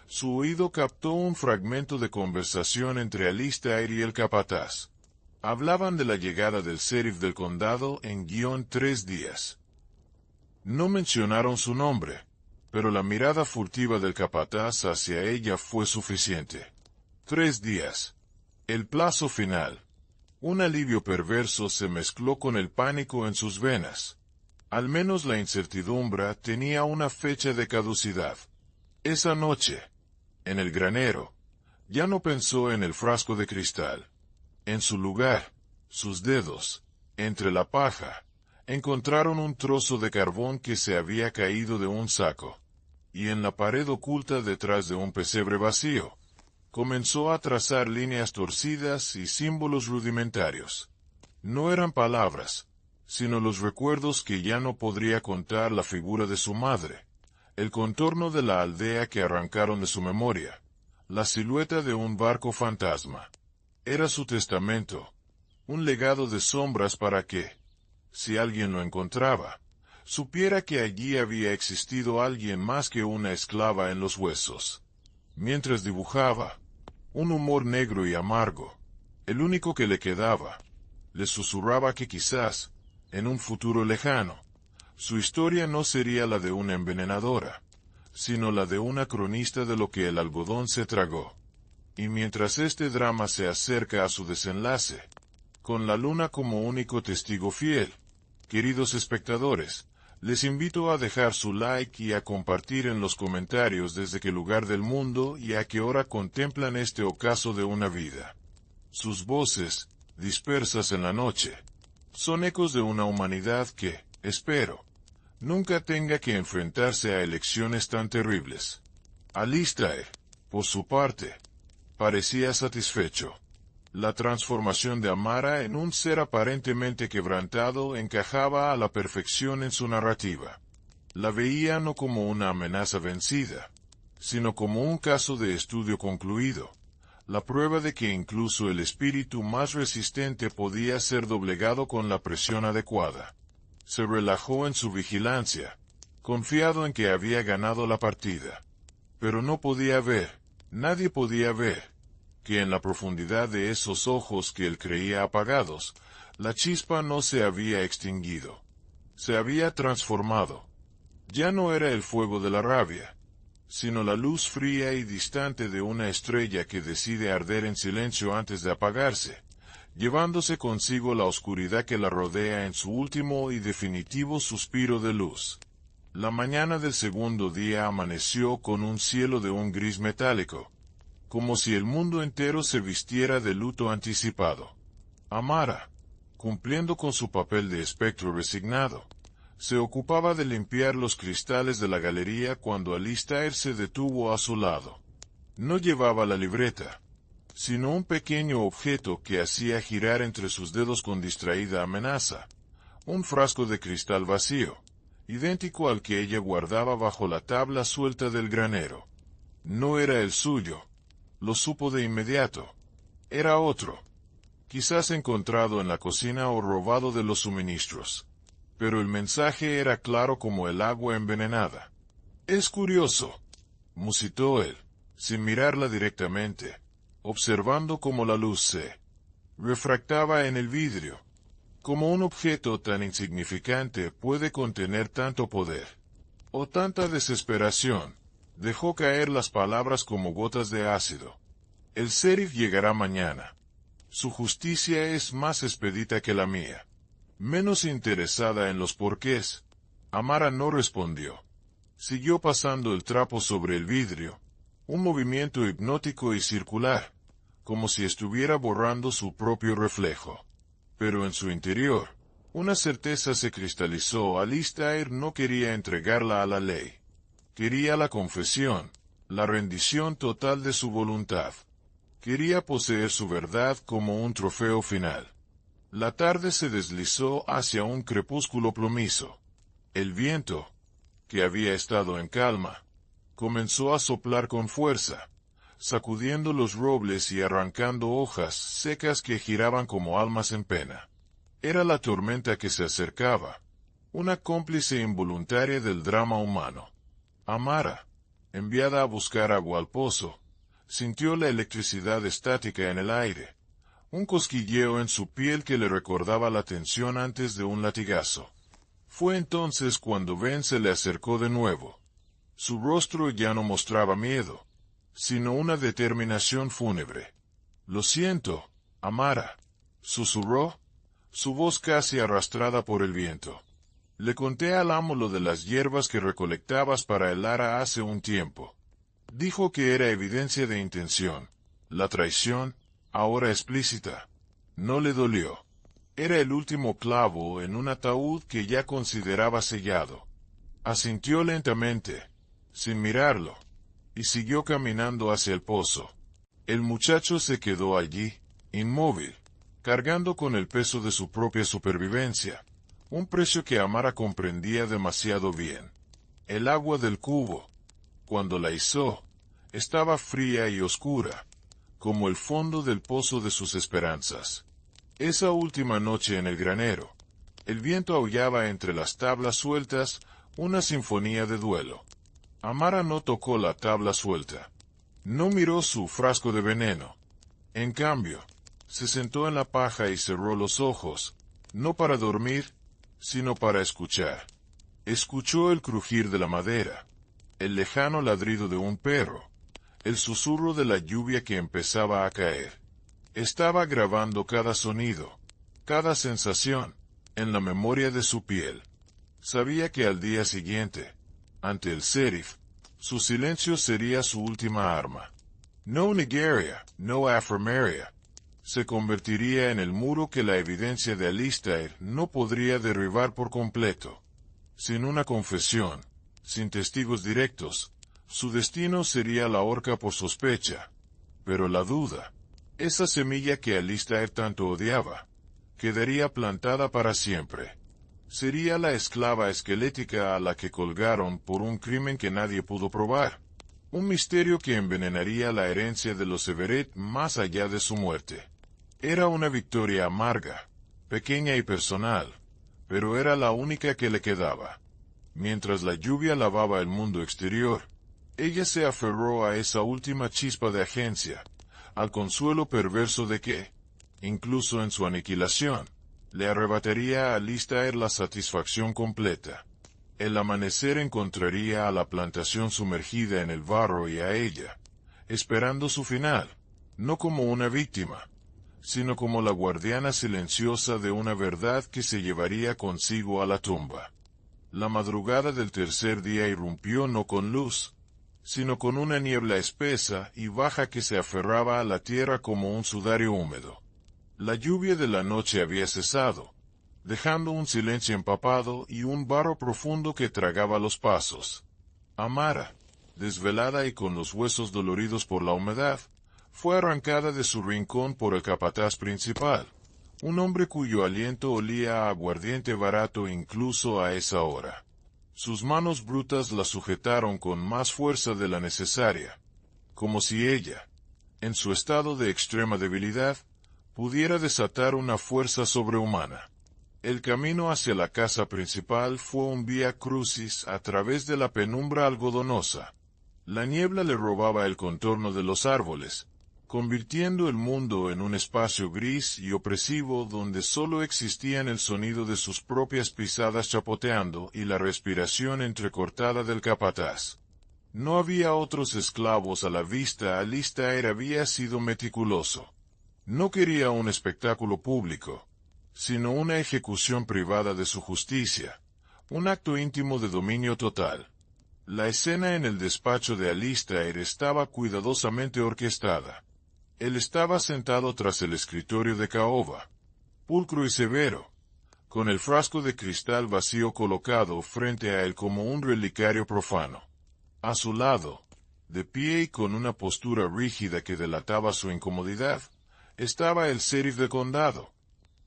su oído captó un fragmento de conversación entre Alistair y el capataz. Hablaban de la llegada del sheriff del condado en -3 días. No mencionaron su nombre, pero la mirada furtiva del capataz hacia ella fue suficiente. 3 días. El plazo final. Un alivio perverso se mezcló con el pánico en sus venas. Al menos la incertidumbre tenía una fecha de caducidad. Esa noche, en el granero, ya no pensó en el frasco de cristal. En su lugar, sus dedos, entre la paja, encontraron un trozo de carbón que se había caído de un saco, y en la pared oculta detrás de un pesebre vacío, comenzó a trazar líneas torcidas y símbolos rudimentarios. No eran palabras, sino los recuerdos que ya no podría contar, la figura de su madre, el contorno de la aldea que arrancaron de su memoria, la silueta de un barco fantasma. Era su testamento, un legado de sombras para que, si alguien lo encontraba, supiera que allí había existido alguien más que una esclava en los huesos. Mientras dibujaba, un humor negro y amargo, el único que le quedaba, le susurraba que quizás, en un futuro lejano, su historia no sería la de una envenenadora, sino la de una cronista de lo que el algodón se tragó. Y mientras este drama se acerca a su desenlace, con la luna como único testigo fiel, queridos espectadores, les invito a dejar su like y a compartir en los comentarios desde qué lugar del mundo y a qué hora contemplan este ocaso de una vida. Sus voces, dispersas en la noche, son ecos de una humanidad que, espero, nunca tenga que enfrentarse a elecciones tan terribles. Alistair, por su parte, parecía satisfecho. La transformación de Amara en un ser aparentemente quebrantado encajaba a la perfección en su narrativa. La veía no como una amenaza vencida, sino como un caso de estudio concluido, la prueba de que incluso el espíritu más resistente podía ser doblegado con la presión adecuada. Se relajó en su vigilancia, confiado en que había ganado la partida. Pero no podía ver, nadie podía ver, que en la profundidad de esos ojos que él creía apagados, la chispa no se había extinguido. Se había transformado. Ya no era el fuego de la rabia, sino la luz fría y distante de una estrella que decide arder en silencio antes de apagarse, llevándose consigo la oscuridad que la rodea en su último y definitivo suspiro de luz. La mañana del segundo día amaneció con un cielo de un gris metálico, como si el mundo entero se vistiera de luto anticipado. Amara, cumpliendo con su papel de espectro resignado, se ocupaba de limpiar los cristales de la galería cuando Alistair se detuvo a su lado. No llevaba la libreta, sino un pequeño objeto que hacía girar entre sus dedos con distraída amenaza, un frasco de cristal vacío, idéntico al que ella guardaba bajo la tabla suelta del granero. No era el suyo, lo supo de inmediato. Era otro, quizás encontrado en la cocina o robado de los suministros. Pero el mensaje era claro como el agua envenenada. «Es curioso», musitó él, sin mirarla directamente, observando cómo la luz se refractaba en el vidrio. Como un objeto tan insignificante puede contener tanto poder, o tanta desesperación. Dejó caer las palabras como gotas de ácido. El sheriff llegará mañana. Su justicia es más expedita que la mía. Menos interesada en los porqués. Amara no respondió. Siguió pasando el trapo sobre el vidrio, un movimiento hipnótico y circular, como si estuviera borrando su propio reflejo. Pero en su interior, una certeza se cristalizó. Alistair no quería entregarla a la ley. Quería la confesión, la rendición total de su voluntad. Quería poseer su verdad como un trofeo final. La tarde se deslizó hacia un crepúsculo plomizo. El viento, que había estado en calma, comenzó a soplar con fuerza, sacudiendo los robles y arrancando hojas secas que giraban como almas en pena. Era la tormenta que se acercaba, una cómplice involuntaria del drama humano. Amara, enviada a buscar agua al pozo, sintió la electricidad estática en el aire, un cosquilleo en su piel que le recordaba la tensión antes de un latigazo. Fue entonces cuando Ben se le acercó de nuevo. Su rostro ya no mostraba miedo, sino una determinación fúnebre. «Lo siento, Amara», susurró, su voz casi arrastrada por el viento. «Le conté al amo lo de las hierbas que recolectabas para el ara hace un tiempo. Dijo que era evidencia de intención. La traición, ahora explícita, no le dolió. Era el último clavo en un ataúd que ya consideraba sellado». Asintió lentamente, sin mirarlo, y siguió caminando hacia el pozo. El muchacho se quedó allí, inmóvil, cargando con el peso de su propia supervivencia, un precio que Amara comprendía demasiado bien. El agua del cubo, cuando la izó, estaba fría y oscura, como el fondo del pozo de sus esperanzas. Esa última noche en el granero, el viento aullaba entre las tablas sueltas, una sinfonía de duelo. Amara no tocó la tabla suelta. No miró su frasco de veneno. En cambio, se sentó en la paja y cerró los ojos, no para dormir, sino para escuchar. Escuchó el crujir de la madera, el lejano ladrido de un perro, el susurro de la lluvia que empezaba a caer. Estaba grabando cada sonido, cada sensación, en la memoria de su piel. Sabía que al día siguiente, ante el sheriff, su silencio sería su última arma. No Nigeria, no Afromeria, se convertiría en el muro que la evidencia de Alistair no podría derribar por completo. Sin una confesión, sin testigos directos, su destino sería la horca por sospecha. Pero la duda, esa semilla que Alistair tanto odiaba, quedaría plantada para siempre. Sería la esclava esquelética a la que colgaron por un crimen que nadie pudo probar. Un misterio que envenenaría la herencia de los Everett más allá de su muerte. Era una victoria amarga, pequeña y personal, pero era la única que le quedaba. Mientras la lluvia lavaba el mundo exterior, ella se aferró a esa última chispa de agencia, al consuelo perverso de que, incluso en su aniquilación, le arrebataría a Alistair la satisfacción completa. El amanecer encontraría a la plantación sumergida en el barro y a ella, esperando su final, no como una víctima, sino como la guardiana silenciosa de una verdad que se llevaría consigo a la tumba. La madrugada del tercer día irrumpió no con luz, sino con una niebla espesa y baja que se aferraba a la tierra como un sudario húmedo. La lluvia de la noche había cesado, dejando un silencio empapado y un barro profundo que tragaba los pasos. Amara, desvelada y con los huesos doloridos por la humedad, fue arrancada de su rincón por el capataz principal, un hombre cuyo aliento olía a aguardiente barato incluso a esa hora. Sus manos brutas la sujetaron con más fuerza de la necesaria, como si ella, en su estado de extrema debilidad, pudiera desatar una fuerza sobrehumana. El camino hacia la casa principal fue un vía crucis a través de la penumbra algodonosa. La niebla le robaba el contorno de los árboles, convirtiendo el mundo en un espacio gris y opresivo donde solo existían el sonido de sus propias pisadas chapoteando y la respiración entrecortada del capataz. No había otros esclavos a la vista. Alistair había sido meticuloso. No quería un espectáculo público, sino una ejecución privada de su justicia, un acto íntimo de dominio total. La escena en el despacho de Alistair estaba cuidadosamente orquestada. Él estaba sentado tras el escritorio de caoba, pulcro y severo, con el frasco de cristal vacío colocado frente a él como un relicario profano. A su lado, de pie y con una postura rígida que delataba su incomodidad, estaba el sheriff de condado,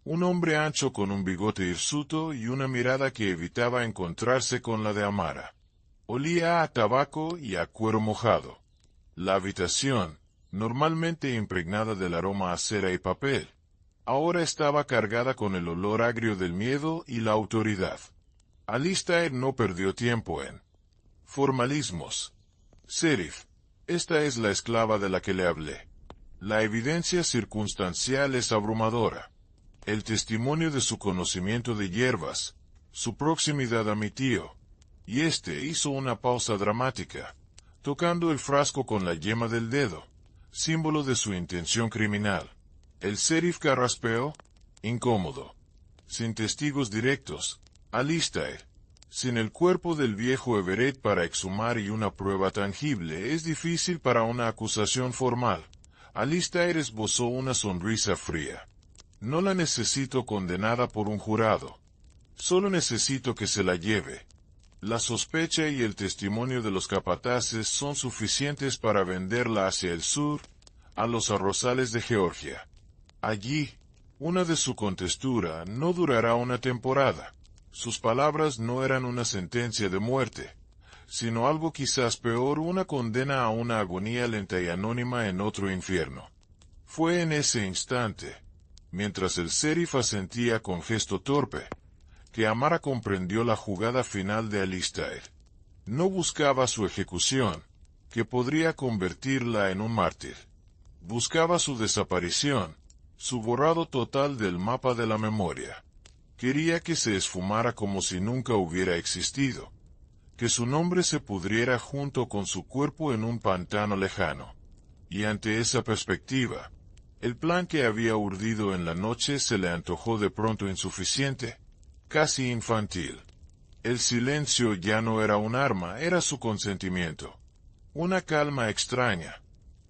un hombre ancho con un bigote hirsuto y una mirada que evitaba encontrarse con la de Amara. Olía a tabaco y a cuero mojado. La habitación, normalmente impregnada del aroma a cera y papel, ahora estaba cargada con el olor agrio del miedo y la autoridad. Alistair no perdió tiempo en formalismos. Sheriff, esta es la esclava de la que le hablé. La evidencia circunstancial es abrumadora. El testimonio de su conocimiento de hierbas, su proximidad a mi tío, y hizo una pausa dramática, tocando el frasco con la yema del dedo, símbolo de su intención criminal. El sheriff carraspeó, incómodo. Sin testigos directos, Alistair, sin el cuerpo del viejo Everett para exhumar y una prueba tangible, es difícil para una acusación formal. Alistair esbozó una sonrisa fría. No la necesito condenada por un jurado. Solo necesito que se la lleve. La sospecha y el testimonio de los capataces son suficientes para venderla hacia el sur, a los arrozales de Georgia. Allí, una de su contestura no durará una temporada. Sus palabras no eran una sentencia de muerte, sino algo quizás peor, una condena a una agonía lenta y anónima en otro infierno. Fue en ese instante, mientras el sheriff asentía con gesto torpe, que Amara comprendió la jugada final de Alistair. No buscaba su ejecución, que podría convertirla en un mártir. Buscaba su desaparición, su borrado total del mapa de la memoria. Quería que se esfumara como si nunca hubiera existido, que su nombre se pudriera junto con su cuerpo en un pantano lejano. Y ante esa perspectiva, el plan que había urdido en la noche se le antojó de pronto insuficiente, casi infantil. El silencio ya no era un arma, era su consentimiento. Una calma extraña,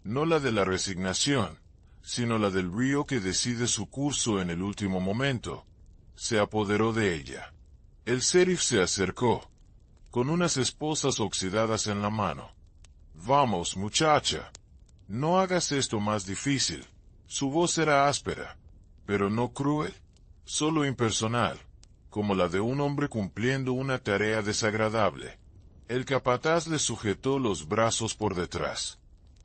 no la de la resignación, sino la del río que decide su curso en el último momento. Se apoderó de ella. El sheriff se acercó, con unas esposas oxidadas en la mano. Vamos, muchacha. No hagas esto más difícil. Su voz era áspera, pero no cruel, solo impersonal, como la de un hombre cumpliendo una tarea desagradable. El capataz le sujetó los brazos por detrás.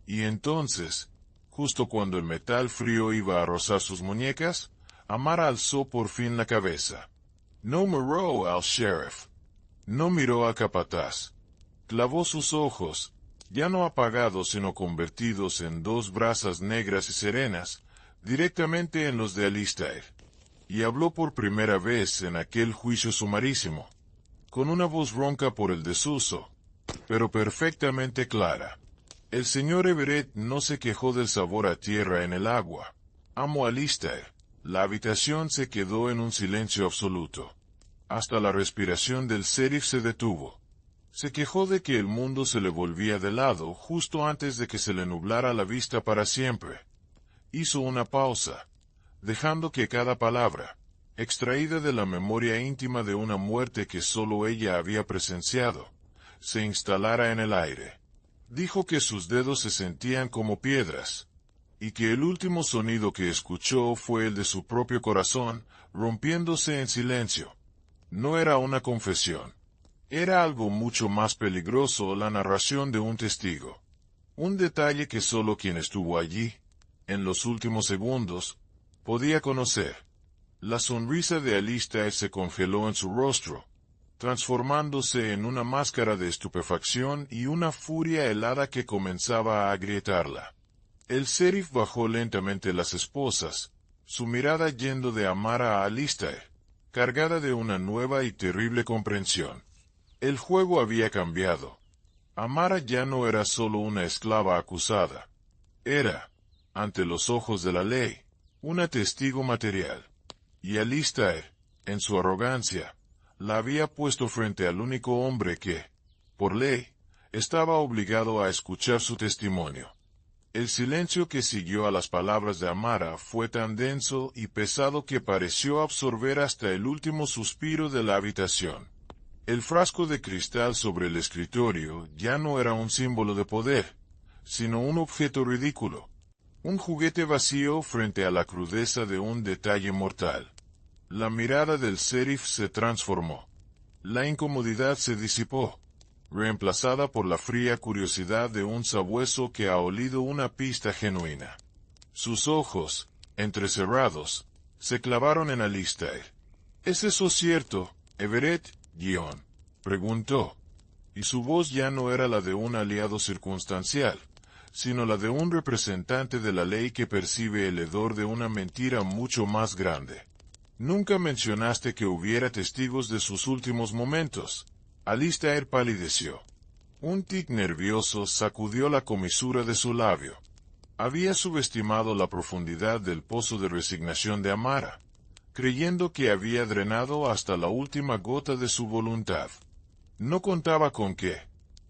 Y entonces, justo cuando el metal frío iba a rozar sus muñecas, Amara alzó por fin la cabeza. No miró al sheriff. No miró al capataz. Clavó sus ojos, ya no apagados sino convertidos en dos brasas negras y serenas, directamente en los de Alistair. Y habló por primera vez en aquel juicio sumarísimo, con una voz ronca por el desuso, pero perfectamente clara. El señor Everett no se quejó del sabor a tierra en el agua. Amo a Alistair. La habitación se quedó en un silencio absoluto. Hasta la respiración del sheriff se detuvo. Se quejó de que el mundo se le volvía de lado justo antes de que se le nublara la vista para siempre. Hizo una pausa, dejando que cada palabra, extraída de la memoria íntima de una muerte que sólo ella había presenciado, se instalara en el aire. Dijo que sus dedos se sentían como piedras, y que el último sonido que escuchó fue el de su propio corazón, rompiéndose en silencio. No era una confesión. Era algo mucho más peligroso, la narración de un testigo. Un detalle que sólo quien estuvo allí, en los últimos segundos, podía conocer. La sonrisa de Alistair se congeló en su rostro, transformándose en una máscara de estupefacción y una furia helada que comenzaba a agrietarla. El sheriff bajó lentamente las esposas, su mirada yendo de Amara a Alistair, cargada de una nueva y terrible comprensión. El juego había cambiado. Amara ya no era solo una esclava acusada. Era, ante los ojos de la ley, una testigo material. Y Alistair, en su arrogancia, la había puesto frente al único hombre que, por ley, estaba obligado a escuchar su testimonio. El silencio que siguió a las palabras de Amara fue tan denso y pesado que pareció absorber hasta el último suspiro de la habitación. El frasco de cristal sobre el escritorio ya no era un símbolo de poder, sino un objeto ridículo, un juguete vacío frente a la crudeza de un detalle mortal. La mirada del sheriff se transformó. La incomodidad se disipó, reemplazada por la fría curiosidad de un sabueso que ha olido una pista genuina. Sus ojos, entrecerrados, se clavaron en Alistair. ¿Es eso cierto, Everett? Preguntó. Y su voz ya no era la de un aliado circunstancial, sino la de un representante de la ley que percibe el hedor de una mentira mucho más grande. Nunca mencionaste que hubiera testigos de sus últimos momentos. Alistair palideció. Un tic nervioso sacudió la comisura de su labio. Había subestimado la profundidad del pozo de resignación de Amara, creyendo que había drenado hasta la última gota de su voluntad. No contaba con que,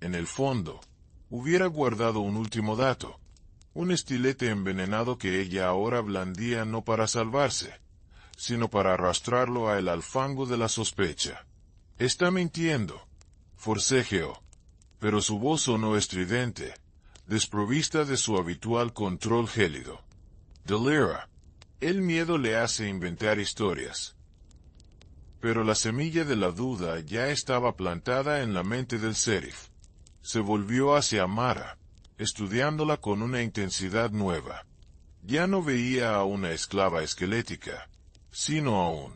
en el fondo, hubiera guardado un último dato, un estilete envenenado que ella ahora blandía no para salvarse, sino para arrastrarlo a el alfango de la sospecha. Está mintiendo, forcejeó, pero su voz sonó estridente, desprovista de su habitual control gélido. Delira. El miedo le hace inventar historias. Pero la semilla de la duda ya estaba plantada en la mente del sheriff. Se volvió hacia Amara, estudiándola con una intensidad nueva. Ya no veía a una esclava esquelética, sino a un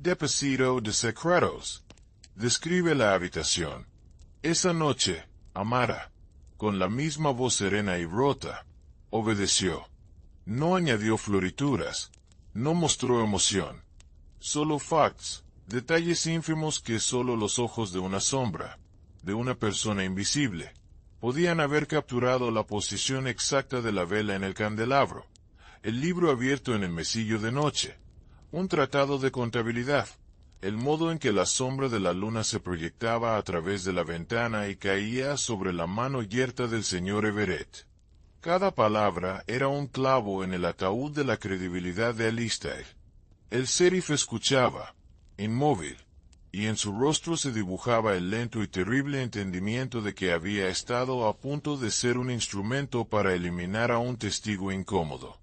depósito de secretos. Describe la habitación. Esa noche, Amara, con la misma voz serena y rota, obedeció. No añadió florituras, no mostró emoción. Solo facts, detalles ínfimos que solo los ojos de una sombra, de una persona invisible, podían haber capturado la posición exacta de la vela en el candelabro, el libro abierto en el mesillo de noche, un tratado de contabilidad, el modo en que la sombra de la luna se proyectaba a través de la ventana y caía sobre la mano yerta del señor Everett. Cada palabra era un clavo en el ataúd de la credibilidad de Alistair. El sheriff escuchaba, inmóvil, y en su rostro se dibujaba el lento y terrible entendimiento de que había estado a punto de ser un instrumento para eliminar a un testigo incómodo.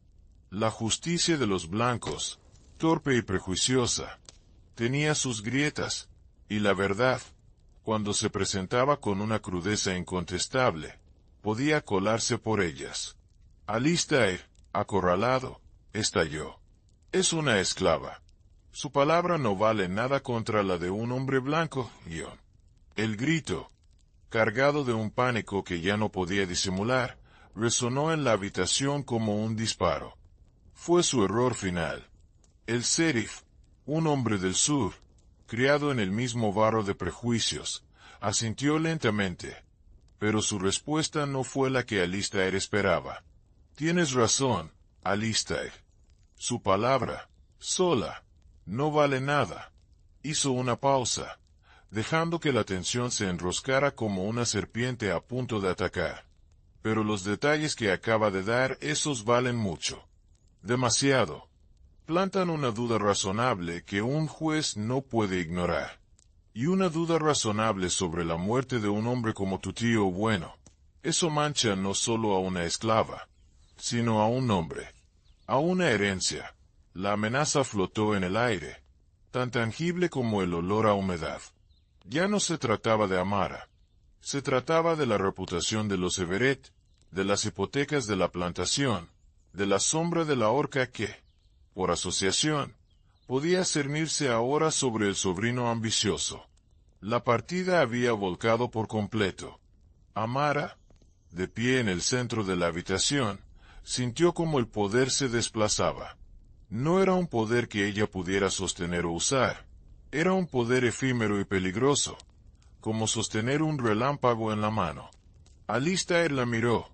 La justicia de los blancos, torpe y prejuiciosa, tenía sus grietas, y la verdad, cuando se presentaba con una crudeza incontestable, podía colarse por ellas. Alistair, acorralado, estalló. Es una esclava. Su palabra no vale nada contra la de un hombre blanco, John. El grito, cargado de un pánico que ya no podía disimular, resonó en la habitación como un disparo. Fue su error final. El sheriff, un hombre del sur, criado en el mismo barro de prejuicios, asintió lentamente, pero su respuesta no fue la que Alistair esperaba. Tienes razón, Alistair. Su palabra, sola, no vale nada. Hizo una pausa, dejando que la tensión se enroscara como una serpiente a punto de atacar. Pero los detalles que acaba de dar, esos valen mucho. Demasiado. Plantan una duda razonable que un juez no puede ignorar. Y una duda razonable sobre la muerte de un hombre como tu tío bueno. Eso mancha no solo a una esclava, sino a un hombre, a una herencia. La amenaza flotó en el aire, tan tangible como el olor a humedad. Ya no se trataba de Amara. Se trataba de la reputación de los Everett, de las hipotecas de la plantación, de la sombra de la horca que, por asociación, podía cernirse ahora sobre el sobrino ambicioso. La partida había volcado por completo. Amara, de pie en el centro de la habitación, sintió como el poder se desplazaba. No era un poder que ella pudiera sostener o usar. Era un poder efímero y peligroso, como sostener un relámpago en la mano. Alistair la miró,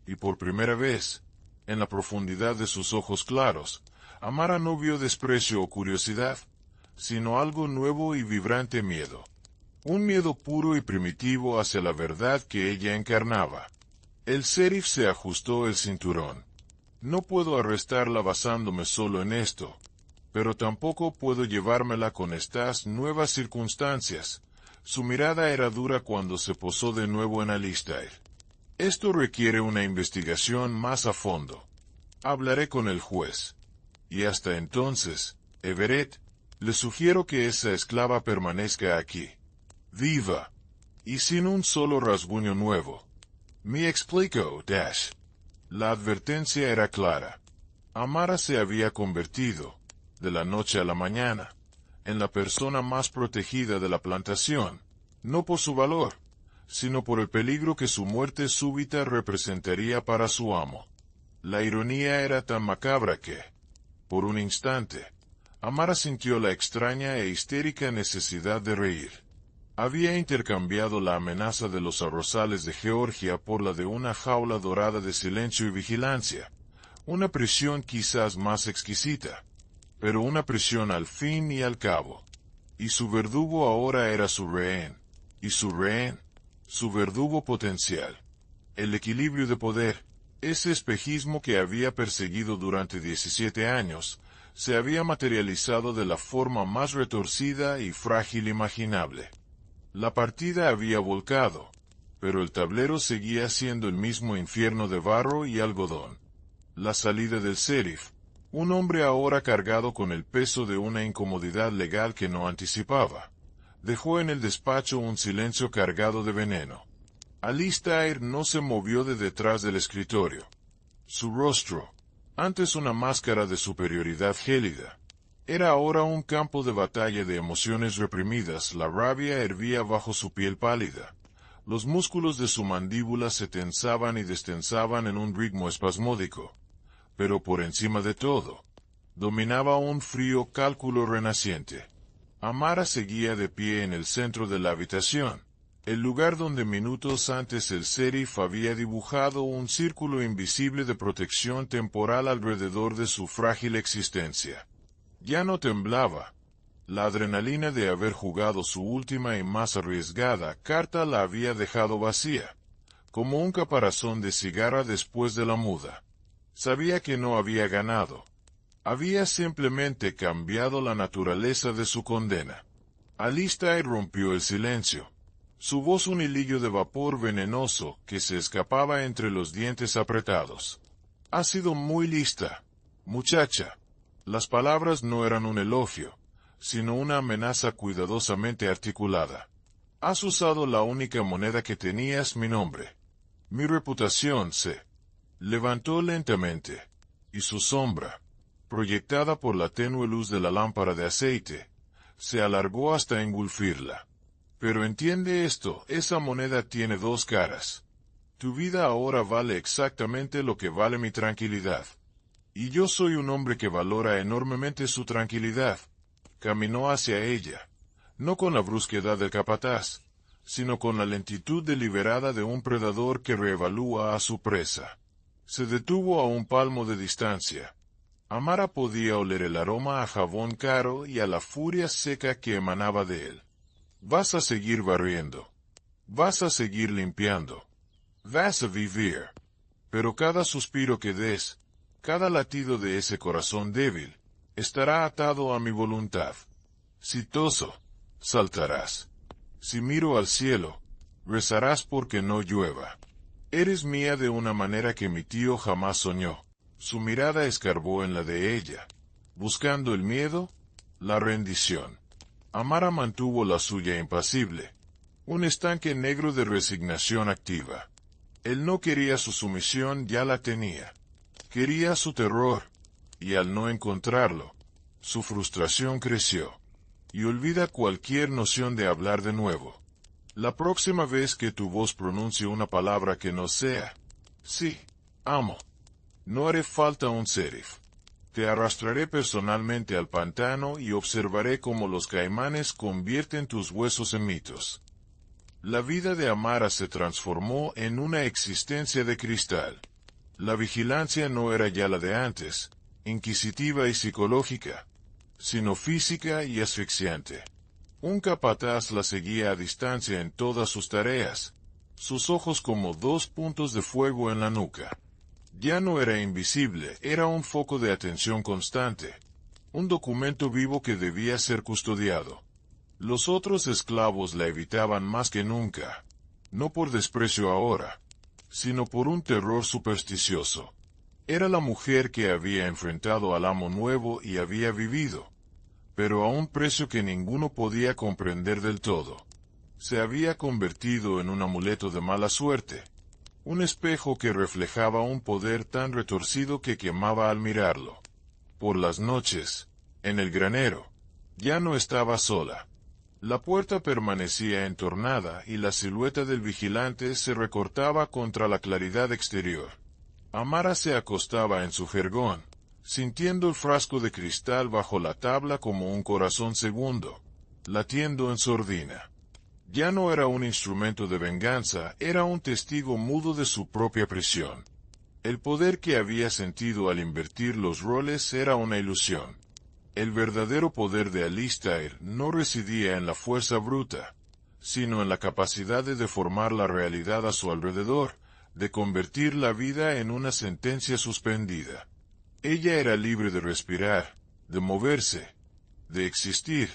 y por primera vez, en la profundidad de sus ojos claros, Amara no vio desprecio o curiosidad, sino algo nuevo y vibrante miedo. Un miedo puro y primitivo hacia la verdad que ella encarnaba. El sheriff se ajustó el cinturón. No puedo arrestarla basándome solo en esto, pero tampoco puedo llevármela con estas nuevas circunstancias. Su mirada era dura cuando se posó de nuevo en Alistair. Esto requiere una investigación más a fondo. Hablaré con el juez. Y hasta entonces, Everett, le sugiero que esa esclava permanezca aquí, viva, y sin un solo rasguño nuevo. Me explico, Dash. La advertencia era clara. Amara se había convertido, de la noche a la mañana, en la persona más protegida de la plantación, no por su valor, sino por el peligro que su muerte súbita representaría para su amo. La ironía era tan macabra que, por un instante, Amara sintió la extraña e histérica necesidad de reír. Había intercambiado la amenaza de los arrozales de Georgia por la de una jaula dorada de silencio y vigilancia, una prisión quizás más exquisita, pero una prisión al fin y al cabo. Y su verdugo ahora era su rehén, y su rehén, su verdugo potencial. El equilibrio de poder, ese espejismo que había perseguido durante 17 años, se había materializado de la forma más retorcida y frágil imaginable. La partida había volcado, pero el tablero seguía siendo el mismo infierno de barro y algodón. La salida del sheriff, un hombre ahora cargado con el peso de una incomodidad legal que no anticipaba, dejó en el despacho un silencio cargado de veneno. Alistair no se movió de detrás del escritorio. Su rostro, antes una máscara de superioridad gélida, era ahora un campo de batalla de emociones reprimidas. La rabia hervía bajo su piel pálida. Los músculos de su mandíbula se tensaban y destensaban en un ritmo espasmódico. Pero por encima de todo, dominaba un frío cálculo renaciente. Amara seguía de pie en el centro de la habitación, el lugar donde minutos antes el sheriff había dibujado un círculo invisible de protección temporal alrededor de su frágil existencia. Ya no temblaba. La adrenalina de haber jugado su última y más arriesgada carta la había dejado vacía, como un caparazón de cigarra después de la muda. Sabía que no había ganado. Había simplemente cambiado la naturaleza de su condena. Alistair rompió el silencio. Su voz un hilillo de vapor venenoso que se escapaba entre los dientes apretados. «Has sido muy lista, muchacha». Las palabras no eran un elogio, sino una amenaza cuidadosamente articulada. «Has usado la única moneda que tenías, mi nombre. Mi reputación se levantó lentamente, y su sombra, proyectada por la tenue luz de la lámpara de aceite, se alargó hasta engulfirla. Pero entiende esto, esa moneda tiene dos caras. Tu vida ahora vale exactamente lo que vale mi tranquilidad. Y yo soy un hombre que valora enormemente su tranquilidad». Caminó hacia ella, no con la brusquedad del capataz, sino con la lentitud deliberada de un predador que reevalúa a su presa. Se detuvo a un palmo de distancia. Amara podía oler el aroma a jabón caro y a la furia seca que emanaba de él. «Vas a seguir barriendo. Vas a seguir limpiando. Vas a vivir. Pero cada suspiro que des, cada latido de ese corazón débil, estará atado a mi voluntad. Si toso, saltarás. Si miro al cielo, rezarás porque no llueva. Eres mía de una manera que mi tío jamás soñó». Su mirada escarbó en la de ella, buscando el miedo, la rendición. Amara mantuvo la suya impasible, un estanque negro de resignación activa. Él no quería su sumisión, ya la tenía. Quería su terror, y al no encontrarlo, su frustración creció. Y olvida cualquier noción de hablar de nuevo. La próxima vez que tu voz pronuncie una palabra que no sea «sí, amo», no haré falta un serif. Te arrastraré personalmente al pantano y observaré cómo los caimanes convierten tus huesos en mitos. La vida de Amara se transformó en una existencia de cristal. La vigilancia no era ya la de antes, inquisitiva y psicológica, sino física y asfixiante. Un capataz la seguía a distancia en todas sus tareas, sus ojos como dos puntos de fuego en la nuca. Ya no era invisible, era un foco de atención constante, un documento vivo que debía ser custodiado. Los otros esclavos la evitaban más que nunca, no por desprecio ahora, sino por un terror supersticioso. Era la mujer que había enfrentado al amo nuevo y había vivido, pero a un precio que ninguno podía comprender del todo. Se había convertido en un amuleto de mala suerte, un espejo que reflejaba un poder tan retorcido que quemaba al mirarlo. Por las noches, en el granero, ya no estaba sola. La puerta permanecía entornada y la silueta del vigilante se recortaba contra la claridad exterior. Amara se acostaba en su jergón, sintiendo el frasco de cristal bajo la tabla como un corazón segundo, latiendo en sordina. Ya no era un instrumento de venganza, era un testigo mudo de su propia prisión. El poder que había sentido al invertir los roles era una ilusión. El verdadero poder de Alistair no residía en la fuerza bruta, sino en la capacidad de deformar la realidad a su alrededor, de convertir la vida en una sentencia suspendida. Ella era libre de respirar, de moverse, de existir.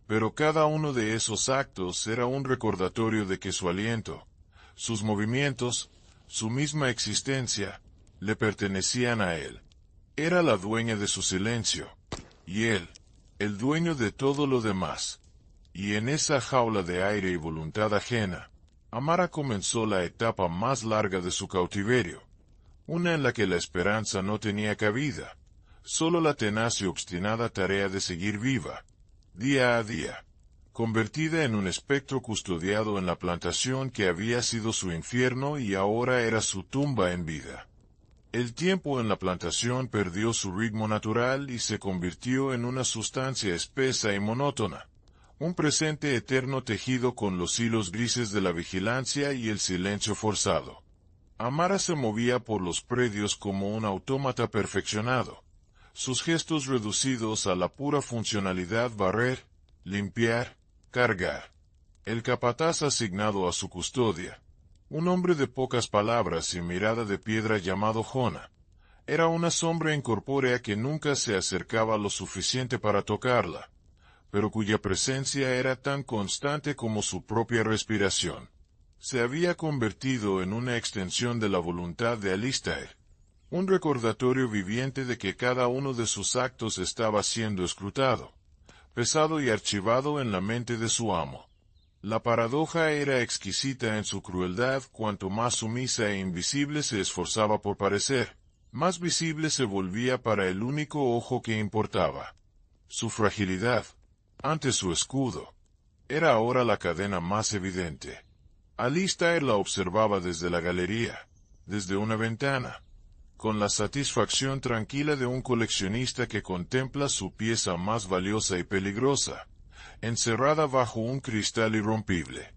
Pero cada uno de esos actos era un recordatorio de que su aliento, sus movimientos, su misma existencia, le pertenecían a él. Era la dueña de su silencio, y él, el dueño de todo lo demás. Y en esa jaula de aire y voluntad ajena, Amara comenzó la etapa más larga de su cautiverio, una en la que la esperanza no tenía cabida, solo la tenaz y obstinada tarea de seguir viva, día a día, convertida en un espectro custodiado en la plantación que había sido su infierno y ahora era su tumba en vida. El tiempo en la plantación perdió su ritmo natural y se convirtió en una sustancia espesa y monótona, un presente eterno tejido con los hilos grises de la vigilancia y el silencio forzado. Amara se movía por los predios como un autómata perfeccionado, sus gestos reducidos a la pura funcionalidad barrer, limpiar, cargar. El capataz asignado a su custodia, un hombre de pocas palabras y mirada de piedra llamado Jonah. Era una sombra incorpórea que nunca se acercaba lo suficiente para tocarla, pero cuya presencia era tan constante como su propia respiración. Se había convertido en una extensión de la voluntad de Alistair, un recordatorio viviente de que cada uno de sus actos estaba siendo escrutado, pesado y archivado en la mente de su amo. La paradoja era exquisita en su crueldad. Cuanto más sumisa e invisible se esforzaba por parecer, más visible se volvía para el único ojo que importaba. Su fragilidad, ante su escudo, era ahora la cadena más evidente. Alistair la observaba desde la galería, desde una ventana, con la satisfacción tranquila de un coleccionista que contempla su pieza más valiosa y peligrosa, encerrada bajo un cristal irrompible.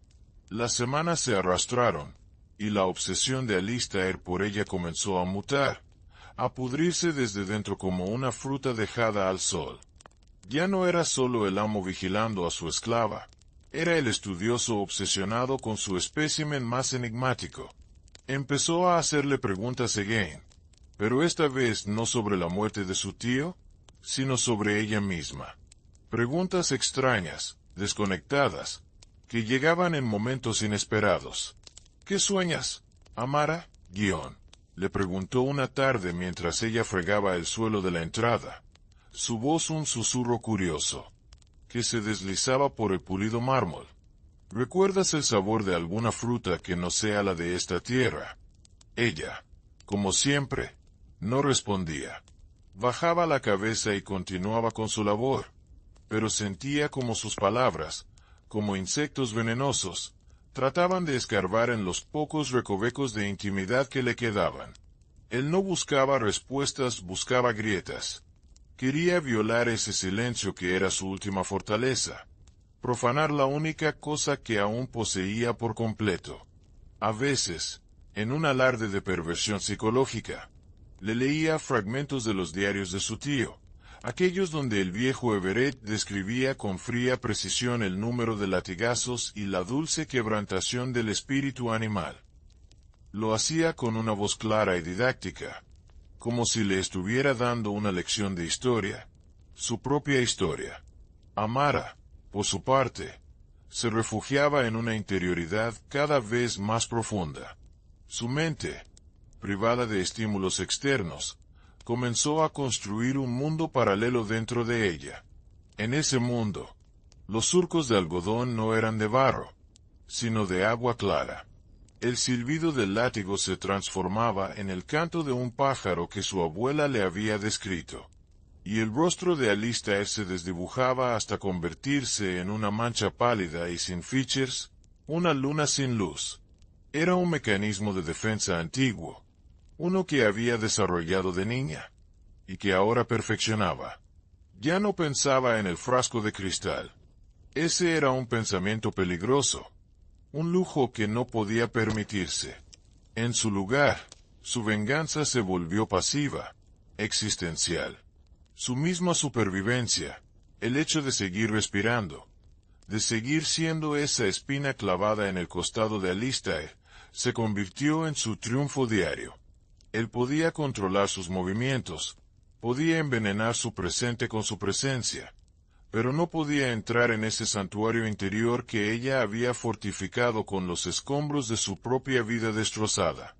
Las semanas se arrastraron, y la obsesión de Alistair por ella comenzó a mutar, a pudrirse desde dentro como una fruta dejada al sol. Ya no era solo el amo vigilando a su esclava, era el estudioso obsesionado con su espécimen más enigmático. Empezó a hacerle preguntas again, pero esta vez no sobre la muerte de su tío, sino sobre ella misma. Preguntas extrañas, desconectadas, que llegaban en momentos inesperados. ¿Qué sueñas, Amara? Le preguntó una tarde mientras ella fregaba el suelo de la entrada, su voz un susurro curioso, que se deslizaba por el pulido mármol. ¿Recuerdas el sabor de alguna fruta que no sea la de esta tierra? Ella, como siempre, no respondía. Bajaba la cabeza y continuaba con su labor, pero sentía como sus palabras, como insectos venenosos, trataban de escarbar en los pocos recovecos de intimidad que le quedaban. Él no buscaba respuestas, buscaba grietas. Quería violar ese silencio que era su última fortaleza, profanar la única cosa que aún poseía por completo. A veces, en un alarde de perversión psicológica, le leía fragmentos de los diarios de su tío, aquellos donde el viejo Everett describía con fría precisión el número de latigazos y la dulce quebrantación del espíritu animal. Lo hacía con una voz clara y didáctica, como si le estuviera dando una lección de historia, su propia historia. Amara, por su parte, se refugiaba en una interioridad cada vez más profunda. Su mente, privada de estímulos externos, comenzó a construir un mundo paralelo dentro de ella. En ese mundo, los surcos de algodón no eran de barro, sino de agua clara. El silbido del látigo se transformaba en el canto de un pájaro que su abuela le había descrito, y el rostro de Alistair se desdibujaba hasta convertirse en una mancha pálida y sin features, una luna sin luz. Era un mecanismo de defensa antiguo, uno que había desarrollado de niña, y que ahora perfeccionaba. Ya no pensaba en el frasco de cristal. Ese era un pensamiento peligroso, un lujo que no podía permitirse. En su lugar, su venganza se volvió pasiva, existencial. Su misma supervivencia, el hecho de seguir respirando, de seguir siendo esa espina clavada en el costado de Alistair, se convirtió en su triunfo diario. Él podía controlar sus movimientos, podía envenenar su presente con su presencia, pero no podía entrar en ese santuario interior que ella había fortificado con los escombros de su propia vida destrozada.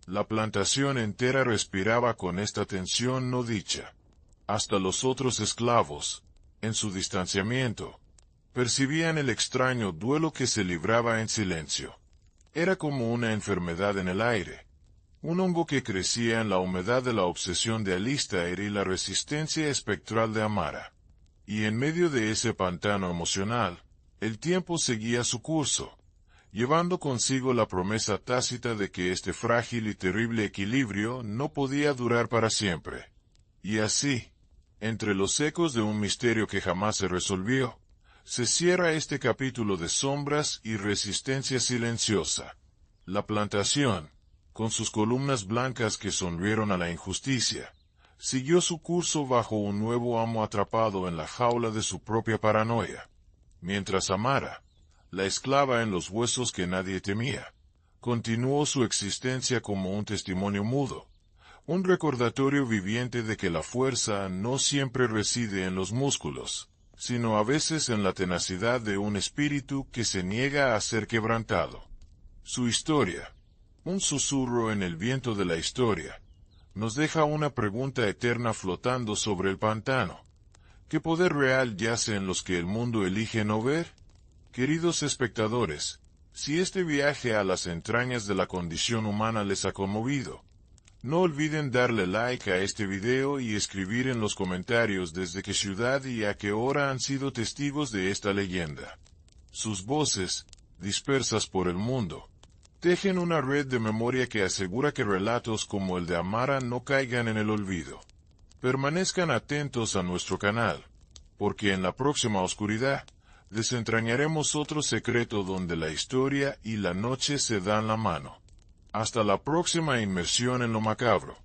La plantación entera respiraba con esta tensión no dicha. Hasta los otros esclavos, en su distanciamiento, percibían el extraño duelo que se libraba en silencio. Era como una enfermedad en el aire, un hongo que crecía en la humedad de la obsesión de Alistair y la resistencia espectral de Amara. Y en medio de ese pantano emocional, el tiempo seguía su curso, llevando consigo la promesa tácita de que este frágil y terrible equilibrio no podía durar para siempre. Y así, entre los ecos de un misterio que jamás se resolvió, se cierra este capítulo de sombras y resistencia silenciosa. La plantación, con sus columnas blancas que sonrieron a la injusticia, siguió su curso bajo un nuevo amo atrapado en la jaula de su propia paranoia, mientras Amara, la esclava en los huesos que nadie temía, continuó su existencia como un testimonio mudo, un recordatorio viviente de que la fuerza no siempre reside en los músculos, sino a veces en la tenacidad de un espíritu que se niega a ser quebrantado. Su historia, un susurro en el viento de la historia, nos deja una pregunta eterna flotando sobre el pantano. ¿Qué poder real yace en los que el mundo elige no ver? Queridos espectadores, si este viaje a las entrañas de la condición humana les ha conmovido, no olviden darle like a este video y escribir en los comentarios desde qué ciudad y a qué hora han sido testigos de esta leyenda. Sus voces, dispersas por el mundo, tejen una red de memoria que asegura que relatos como el de Amara no caigan en el olvido. Permanezcan atentos a nuestro canal, porque en la próxima oscuridad, desentrañaremos otro secreto donde la historia y la noche se dan la mano. Hasta la próxima inmersión en lo macabro.